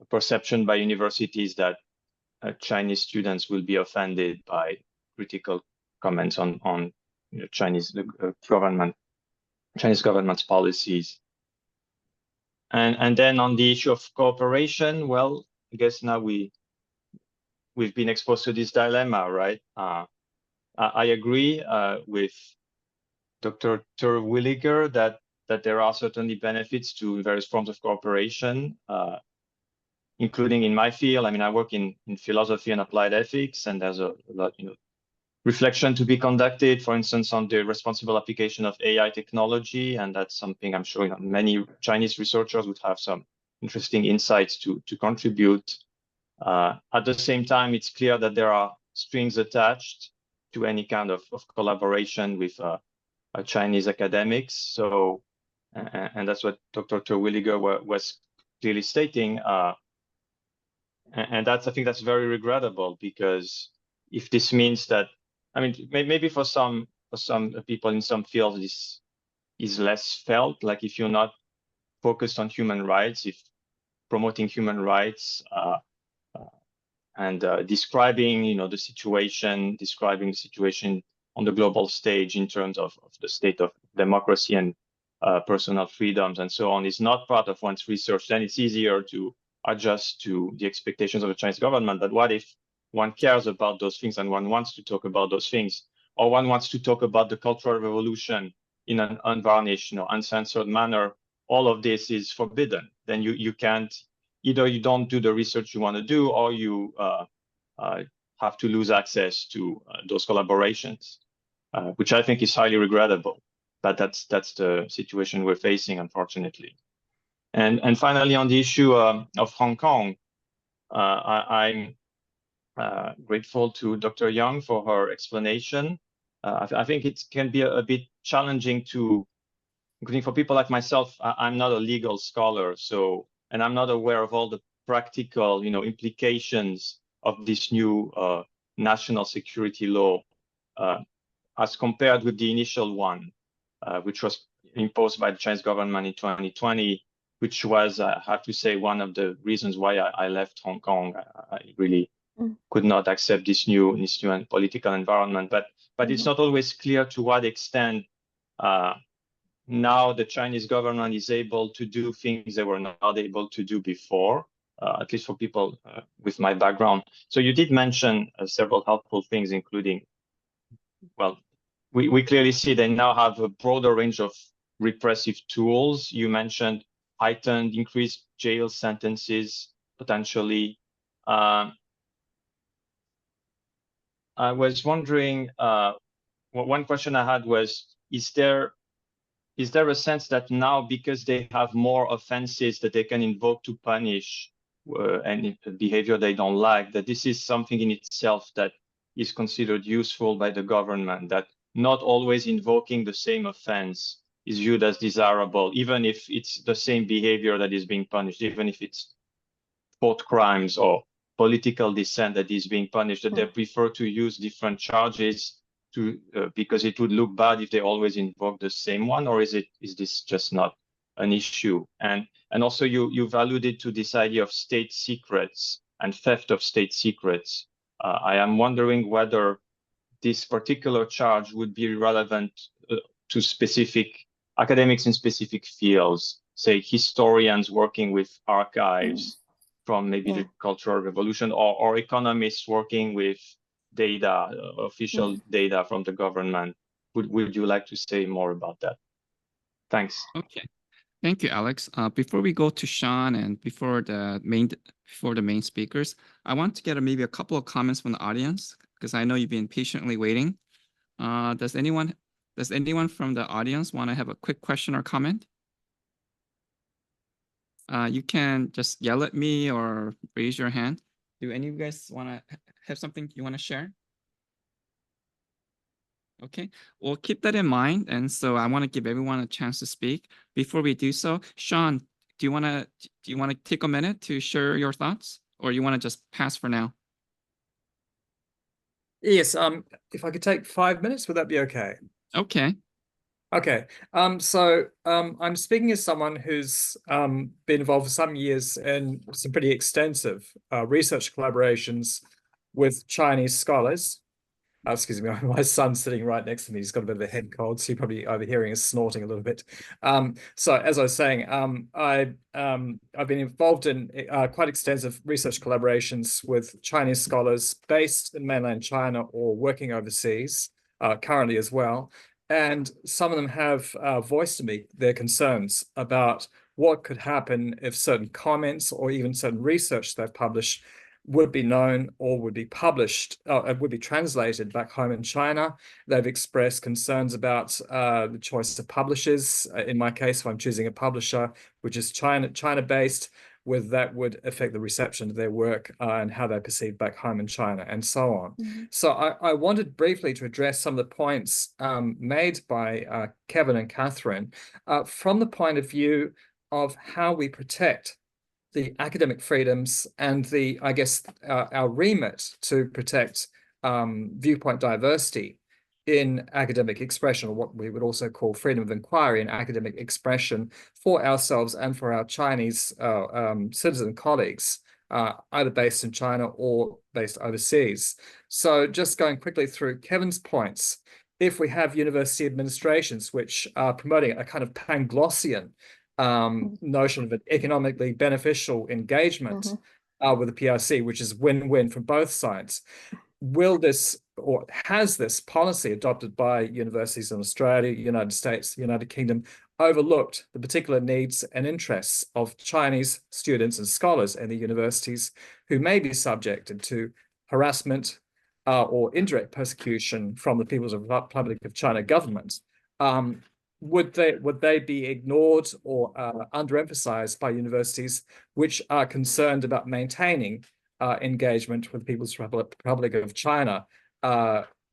perception by universities that Chinese students will be offended by critical comments on Chinese government's policies. And then on the issue of cooperation, well, I guess now we've been exposed to this dilemma, right? I agree with Dr. Terwilliger that there are certainly benefits to various forms of cooperation, including in my field. I mean, I work in philosophy and applied ethics, and there's a lot, reflection to be conducted, for instance, on the responsible application of AI technology, and that's something I'm sure many Chinese researchers would have some interesting insights to contribute. At the same time, it's clear that there are strings attached to any kind of collaboration with Chinese academics. So, and that's what Dr. Terwilliger was clearly stating. And I think that's very regrettable, because if this means that, I mean, maybe for some people in some fields, this is less felt. Like if you're not focused on human rights, if promoting human rights and describing, the situation, on the global stage in terms of the state of democracy and personal freedoms and so on is not part of one's research, then it's easier to adjust to the expectations of the Chinese government. But what if one cares about those things and one wants to talk about those things, or one wants to talk about the Cultural Revolution in an unvarnished, uncensored manner? All of this is forbidden. Then you can't, either you don't do the research you want to do, or you have to lose access to those collaborations, which I think is highly regrettable. But that's the situation we're facing, unfortunately. And finally, on the issue of Hong Kong, I'm grateful to Dr. Yeung for her explanation. I think it can be a bit challenging to, including for people like myself. I'm not a legal scholar, and I'm not aware of all the practical, implications of this new national security law as compared with the initial one, which was imposed by the Chinese government in 2020, which was, I have to say, one of the reasons why I left Hong Kong. I really could not accept this new political environment. But it's not always clear to what extent now the Chinese government is able to do things they were not able to do before, at least for people with my background. So you did mention several helpful things, including, well, we clearly see they now have a broader range of repressive tools. You mentioned heightened, increased jail sentences, potentially. I was wondering, one question I had was, is there a sense that now, because they have more offenses that they can invoke to punish any behavior they don't like, that this is something in itself that is considered useful by the government, that not always invoking the same offense is viewed as desirable, even if it's the same behavior that is being punished, even if it's thought crimes or political dissent that is being punished, that they prefer to use different charges because it would look bad if they always invoke the same one? Or is this just not an issue? And also you've alluded to this idea of state secrets and theft of state secrets. I am wondering whether this particular charge would be relevant to specific academics in specific fields, say historians working with archives from maybe the Cultural Revolution, or economists working with data, official data from the government. Would you like to say more about that? Thanks. Okay, thank you, Alex. Before we go to Sean and before the main speakers, I want to get maybe a couple of comments from the audience, because I know you've been patiently waiting. Does anyone from the audience want to have a quick question or comment? You can just yell at me or raise your hand. Do any of you guys want to have something you want to share? Okay, well, keep that in mind. And so I want to give everyone a chance to speak. Before we do so, Sean, do you want to take a minute to share your thoughts, or you want to just pass for now? Yes, if I could take 5 minutes, would that be okay? Okay. Okay, so I'm speaking as someone who's been involved for some years in some pretty extensive research collaborations with Chinese scholars. Excuse me, my son's sitting right next to me. He's got a bit of a head cold, so you're probably overhearing us snorting a little bit. So as I was saying, I've been involved in quite extensive research collaborations with Chinese scholars based in mainland China or working overseas, currently as well. And some of them have voiced to me their concerns about what could happen if certain comments or even certain research they've published would be known or would be published, would be translated back home in China. They've expressed concerns about the choice of publishers. In my case, if I'm choosing a publisher which is China-based, whether that would affect the reception of their work and how they're perceived back home in China and so on. Mm-hmm. So I wanted briefly to address some of the points made by Kevin and Catherine from the point of view of how we protect the academic freedoms and the, I guess, our remit to protect viewpoint diversity in academic expression, or what we would also call freedom of inquiry in academic expression for ourselves and for our Chinese citizen colleagues, either based in China or based overseas. So just going quickly through Kevin's points, if we have university administrations which are promoting a kind of Panglossian notion of an economically beneficial engagement with the PRC, which is win-win from both sides, will this, or has this policy adopted by universities in Australia, United States, United Kingdom, overlooked the particular needs and interests of Chinese students and scholars in the universities who may be subjected to harassment or indirect persecution from the People's Republic of China government? Would they be ignored or underemphasized by universities which are concerned about maintaining engagement with the People's Republic of China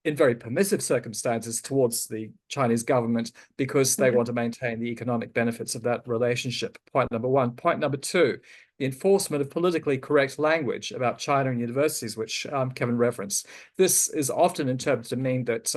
in very permissive circumstances towards the Chinese government because they want to maintain the economic benefits of that relationship? Point number one. Point number two, the enforcement of politically correct language about China and universities, which Kevin referenced. This is often interpreted to mean that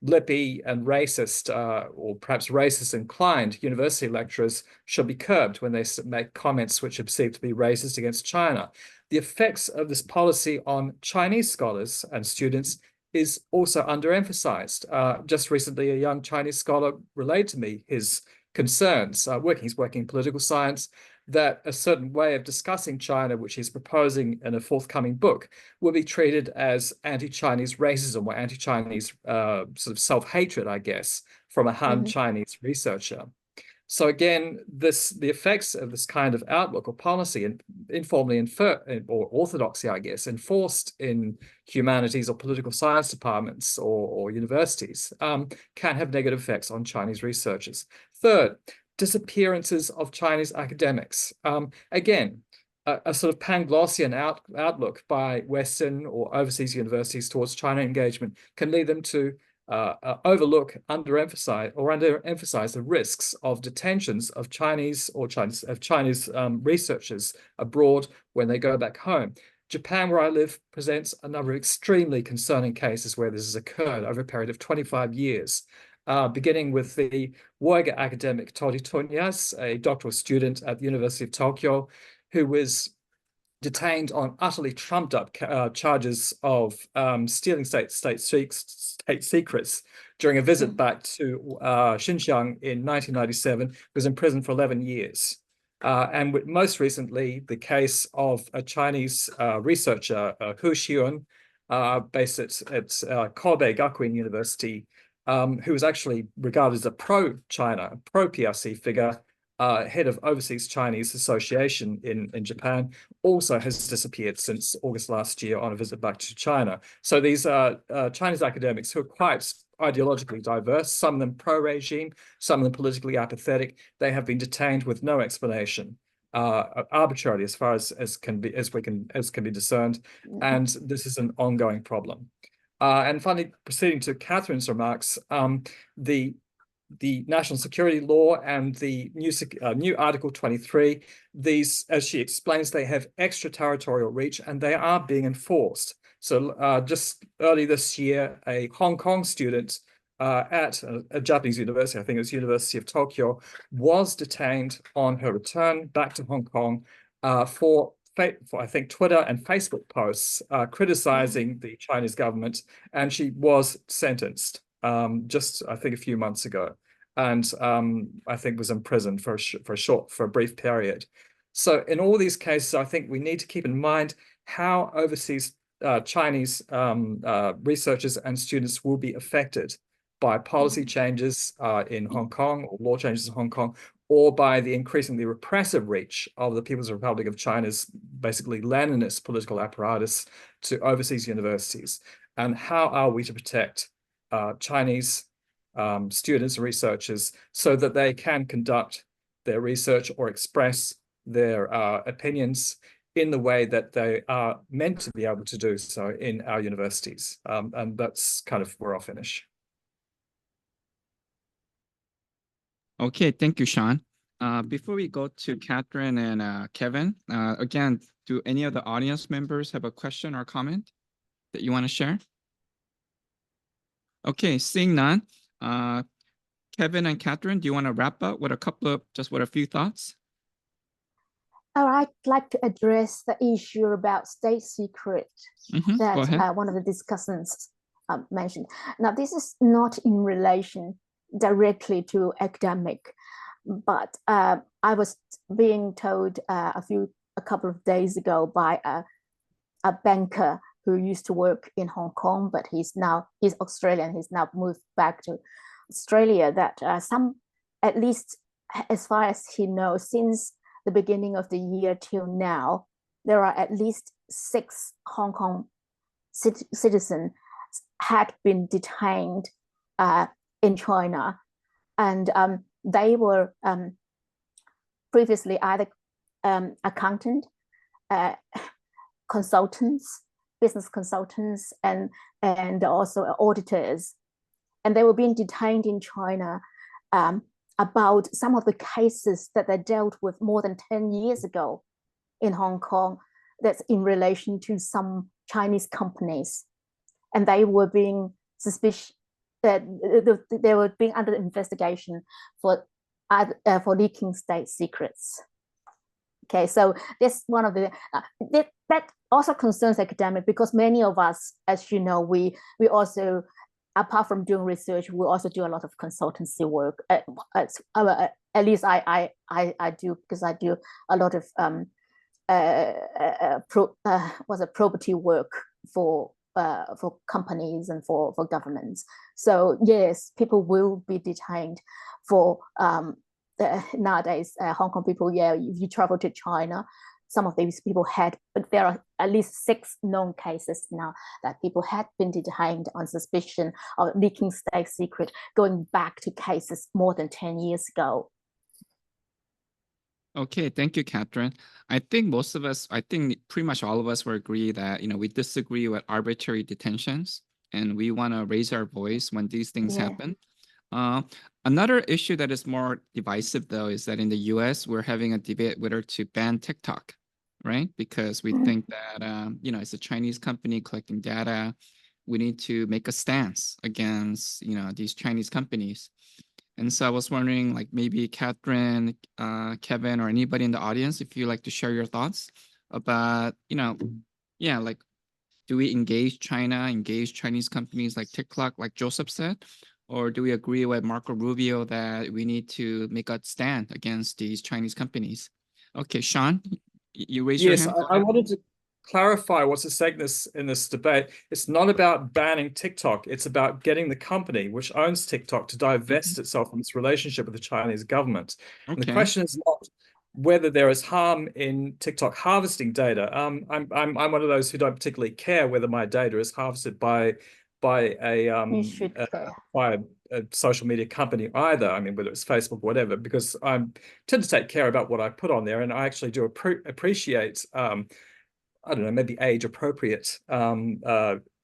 lippy and racist or perhaps racist inclined university lecturers should be curbed when they make comments which are perceived to be racist against China. The effects of this policy on Chinese scholars and students is also underemphasized. Just recently, a young Chinese scholar relayed to me his concerns, he's working in political science, that a certain way of discussing China, which he's proposing in a forthcoming book, will be treated as anti-Chinese racism or anti-Chinese sort of self-hatred, I guess, from a Han Chinese researcher. So again, the effects of this kind of outlook or policy, and informally or orthodoxy, I guess, enforced in humanities or political science departments or universities, can have negative effects on Chinese researchers. Third, disappearances of Chinese academics. Again, a sort of Panglossian outlook by Western or overseas universities towards China engagement can lead them to overlook, underemphasize the risks of detentions of Chinese researchers abroad when they go back home. Japan, where I live, presents a number of extremely concerning cases where this has occurred over a period of 25 years, beginning with the Yeung academic Tori Tonyas, a doctoral student at the University of Tokyo, who was detained on utterly trumped up charges of stealing state secrets during a visit back to Xinjiang in 1997, was in prison for 11 years. And most recently, the case of a Chinese researcher, Hu Xiun, based at Kobe Gakuin University, who was actually regarded as a pro-China, pro-PRC figure, head of Overseas Chinese Association in Japan, also has disappeared since August last year on a visit back to China. So these are Chinese academics who are quite ideologically diverse, some of them pro-regime, some of them politically apathetic. They have been detained with no explanation, arbitrarily as far as can be discerned, and this is an ongoing problem. And finally, proceeding to Catherine's remarks, the national security law and the new Article 23, these, as she explains, they have extraterritorial reach and they are being enforced. So just early this year, a Hong Kong student at a Japanese university, I think it was University of Tokyo, was detained on her return back to Hong Kong for I think, Twitter and Facebook posts criticizing the Chinese government, and she was sentenced just, I think, a few months ago, and I think was imprisoned for a brief period. So in all these cases, I think we need to keep in mind how overseas Chinese researchers and students will be affected by policy changes in Hong Kong, or law changes in Hong Kong, or by the increasingly repressive reach of the People's Republic of China's basically Leninist political apparatus to overseas universities. And how are we to protect Chinese students and researchers so that they can conduct their research or express their opinions in the way that they are meant to be able to do so in our universities? And that's kind of where I'll finish. Okay, thank you, Sean. Before we go to Catherine and Kevin, again, do any of the audience members have a question or comment that you want to share? Okay, seeing none, Kevin and Catherine, do you want to wrap up with a few thoughts? I'd like to address the issue about state secret that one of the discussants mentioned. Now, this is not in relation directly to academic, but I was being told a couple of days ago by a banker who used to work in Hong Kong, but he's Australian. He's now moved back to Australia. That at least as far as he knows, since the beginning of the year till now, there are at least 6 Hong Kong citizens had been detained in China, and they were previously either accountant, consultants, business consultants, and also auditors, and they were being detained in China about some of the cases that they dealt with more than 10 years ago in Hong Kong, that's in relation to some Chinese companies, and they were being suspicious that they were being under investigation for leaking state secrets. Okay, so that's one of the that also concerns academic, because many of us, as you know, we also, apart from doing research, we also do a lot of consultancy work. At least I do, because I do a lot of property work for companies and for governments. So yes, people will be detained for nowadays. Hong Kong people, yeah, if you travel to China, some of these people but there are at least 6 known cases now that people had been detained on suspicion of leaking state secret, going back to cases more than 10 years ago. Okay, thank you, Catherine. I think pretty much all of us will agree that, we disagree with arbitrary detentions, and we want to raise our voice when these things happen. Another issue that is more divisive, though, is that in the US, we're having a debate whether to ban TikTok, right? Because we think that, it's a Chinese company collecting data. We need to make a stance against, these Chinese companies. And so I was wondering, like, maybe Catherine, Kevin, or anybody in the audience, if you'd like to share your thoughts about, like, do we engage Chinese companies like TikTok, like Joseph said? Or do we agree with Marco Rubio that we need to make a stand against these Chinese companies? Okay, Sean, you raised your hand. Yes, I wanted to clarify what's at stake in this debate. It's not about banning TikTok. It's about getting the company which owns TikTok to divest itself from its relationship with the Chinese government. Okay. And the question is not whether there is harm in TikTok harvesting data. I'm one of those who don't particularly care whether my data is harvested by a social media company either. I mean, whether it's Facebook or whatever, because I tend to take care about what I put on there, and I actually do appreciate I don't know, maybe age-appropriate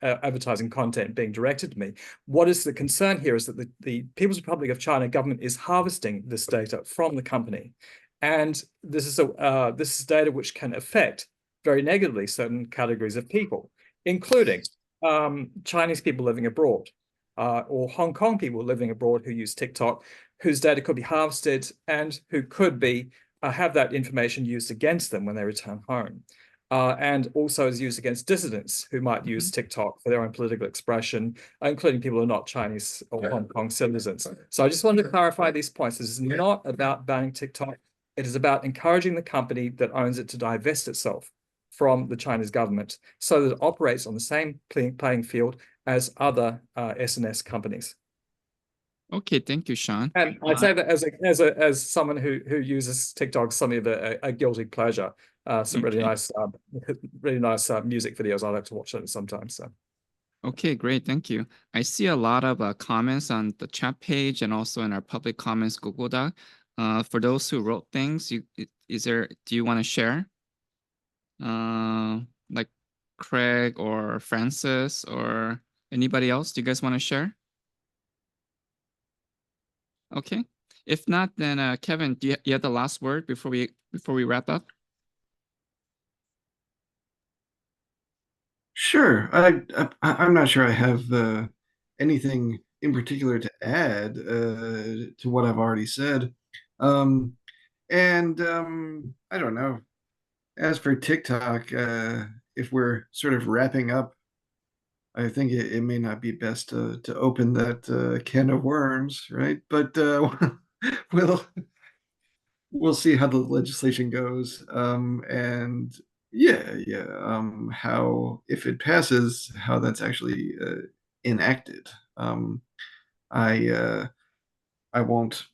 advertising content being directed to me. What is the concern here is that the People's Republic of China government is harvesting this data from the company, and this is data which can affect very negatively certain categories of people, including Chinese people living abroad, or Hong Kong people living abroad who use TikTok, whose data could be harvested and who could be have that information used against them when they return home. And also is used against dissidents who might use TikTok for their own political expression, including people who are not Chinese or Hong Kong citizens. So I just wanted to clarify these points. This is not about banning TikTok. It is about encouraging the company that owns it to divest itself from the Chinese government so that it operates on the same playing field as other SNS companies. Okay, thank you, Sean. And I'd say that as someone who uses TikTok, something of a guilty pleasure. Some really nice music videos. I like to watch it sometimes. So. Okay, great, thank you. I see a lot of comments on the chat page and also in our public comments Google Doc. For those who wrote things, do you want to share? Like Craig or Francis or anybody else? Do you guys want to share? Okay. If not, then Kevin, do you have the last word before we wrap up? Sure. I'm not sure I have anything in particular to add to what I've already said. I don't know. As for TikTok, if we're sort of wrapping up, I think it may not be best to open that can of worms, right? But we'll see how the legislation goes, and how, if it passes, how that's actually enacted. I won't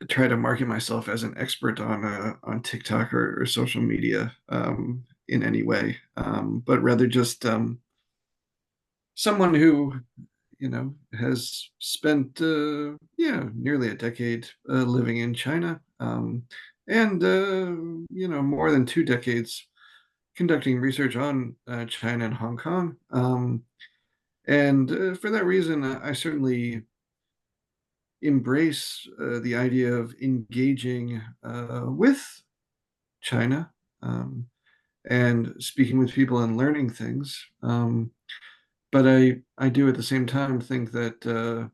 try to market myself as an expert on TikTok or social media in any way, but rather just someone who has spent nearly a decade living in China, and more than 2 decades conducting research on China and Hong Kong. And for that reason, I certainly embrace the idea of engaging with China, and speaking with people and learning things. But I do at the same time think that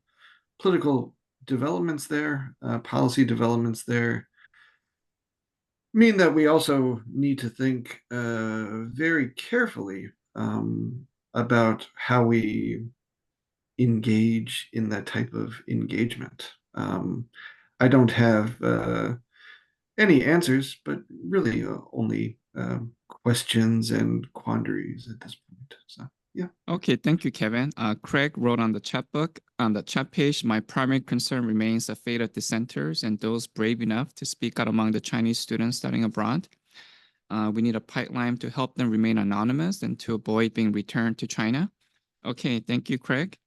political developments there, policy developments there, mean that we also need to think very carefully about how we engage in that type of engagement. I don't have any answers, but really only questions and quandaries at this point. So, yeah. Okay, thank you, Kevin. Craig wrote on the chat page, my primary concern remains the fate of dissenters and those brave enough to speak out among the Chinese students studying abroad. We need a pipeline to help them remain anonymous and to avoid being returned to China. Okay, thank you, Craig.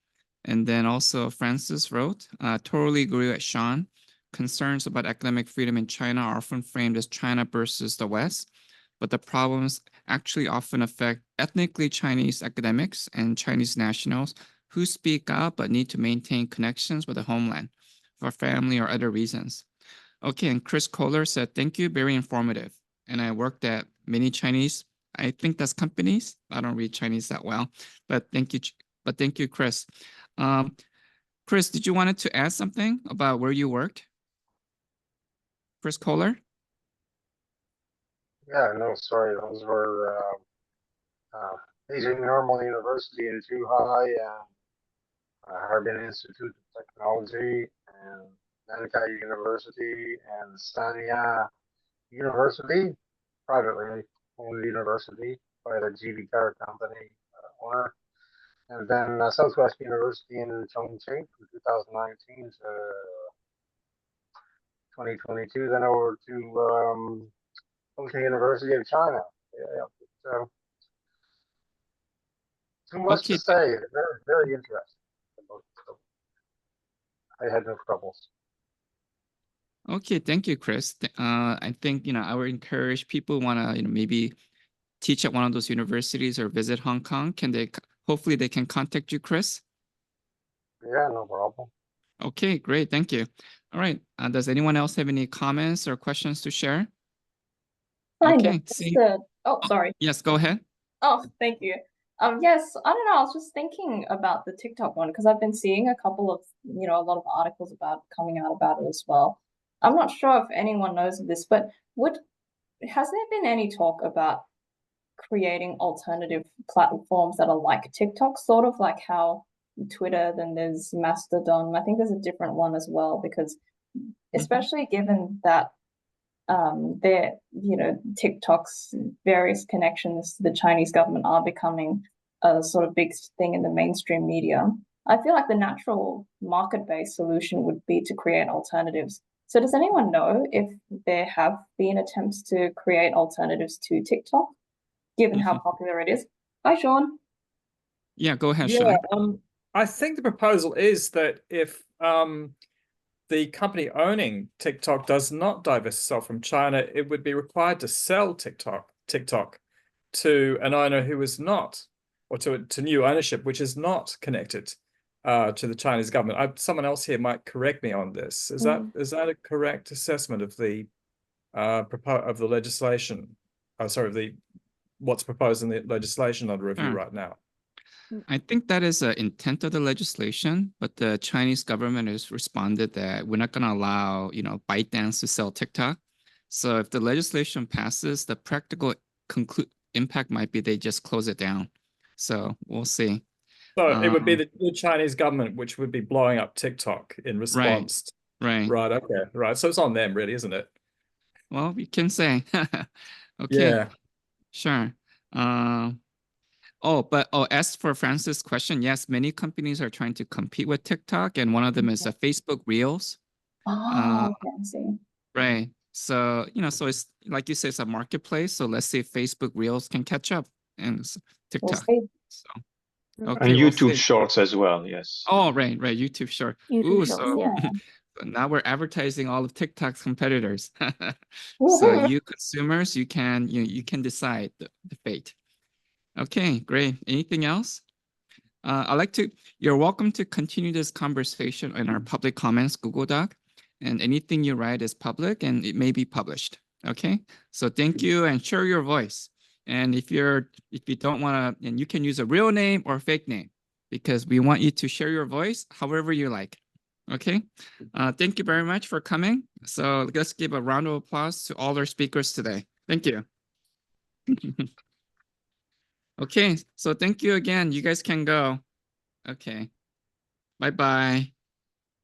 And then also Francis wrote, totally agree with Sean. Concerns about academic freedom in China are often framed as China versus the West, but the problems actually often affect ethnically Chinese academics and Chinese nationals who speak out but need to maintain connections with the homeland for family or other reasons. Okay, and Chris Kohler said, thank you, very informative. And I worked at many Chinese, I think that's companies. I don't read Chinese that well, but thank you, Chris. Chris, did you want to add something about where you worked? Chris Kohler? Yeah, no, sorry. Those were Beijing Normal University in Zhuhai, Harbin Institute of Technology, and Nankai University, and Sanya University, privately owned university by the GV Car Company owner. And then Southwest University in Chongqing from 2019 to 2022, then over to Chongqing University of China. So too much to say. Very, very interesting. I had no troubles. Okay, thank you, Chris. I think I would encourage people want to maybe teach at one of those universities or visit Hong Kong. Hopefully they can contact you, Chris? Yeah, no problem. Okay, great. Thank you. All right. Does anyone else have any comments or questions to share? Okay. Oh, sorry. Yes, go ahead. Oh, thank you. Yes, I don't know. I was just thinking about the TikTok one because I've been seeing a couple of, a lot of articles coming out about it as well. I'm not sure if anyone knows of this, but has there been any talk about creating alternative platforms that are like TikTok, sort of like how Twitter, then there's Mastodon. I think there's a different one as well, because especially given that TikTok's various connections to the Chinese government are becoming a sort of big thing in the mainstream media. I feel like the natural market-based solution would be to create alternatives. So does anyone know if there have been attempts to create alternatives to TikTok, given how popular it is? Hi, Sean. Yeah, go ahead, Yeah, Sean. I think the proposal is that if the company owning TikTok does not divest itself from China, it would be required to sell TikTok to an owner who is not, or to new ownership, which is not connected to the Chinese government. Someone else here might correct me on this. Is that a correct assessment of the legislation? Sorry, what's proposed in the legislation under review right now? I think that is the intent of the legislation, but the Chinese government has responded that we're not going to allow, ByteDance to sell TikTok. So if the legislation passes, the practical impact might be they just close it down. So we'll see. So it would be the Chinese government which would be blowing up TikTok in response. Right. Right. Okay. Right. So it's on them, really, isn't it? Well, we can say. Okay. Yeah. Sure. As for Francis' question, yes, many companies are trying to compete with TikTok, and one of them is Facebook Reels. Oh, okay, I see. Right. So, so it's like you say, it's a marketplace. So let's see if Facebook Reels can catch up and TikTok. We'll see. So, and YouTube Shorts as well, yes. Oh, right. YouTube Short. YouTube Shorts, yeah. So now we're advertising all of TikTok's competitors. So you consumers, you can decide the fate. Okay, great. Anything else? You're welcome to continue this conversation in our public comments Google Doc, and anything you write is public and it may be published. Okay, so thank you and share your voice. And if you don't want to, and you can use a real name or fake name, because we want you to share your voice however you like. Okay, thank you very much for coming. So let's give a round of applause to all our speakers today. Thank you. Okay, so thank you again. You guys can go. Okay, bye-bye.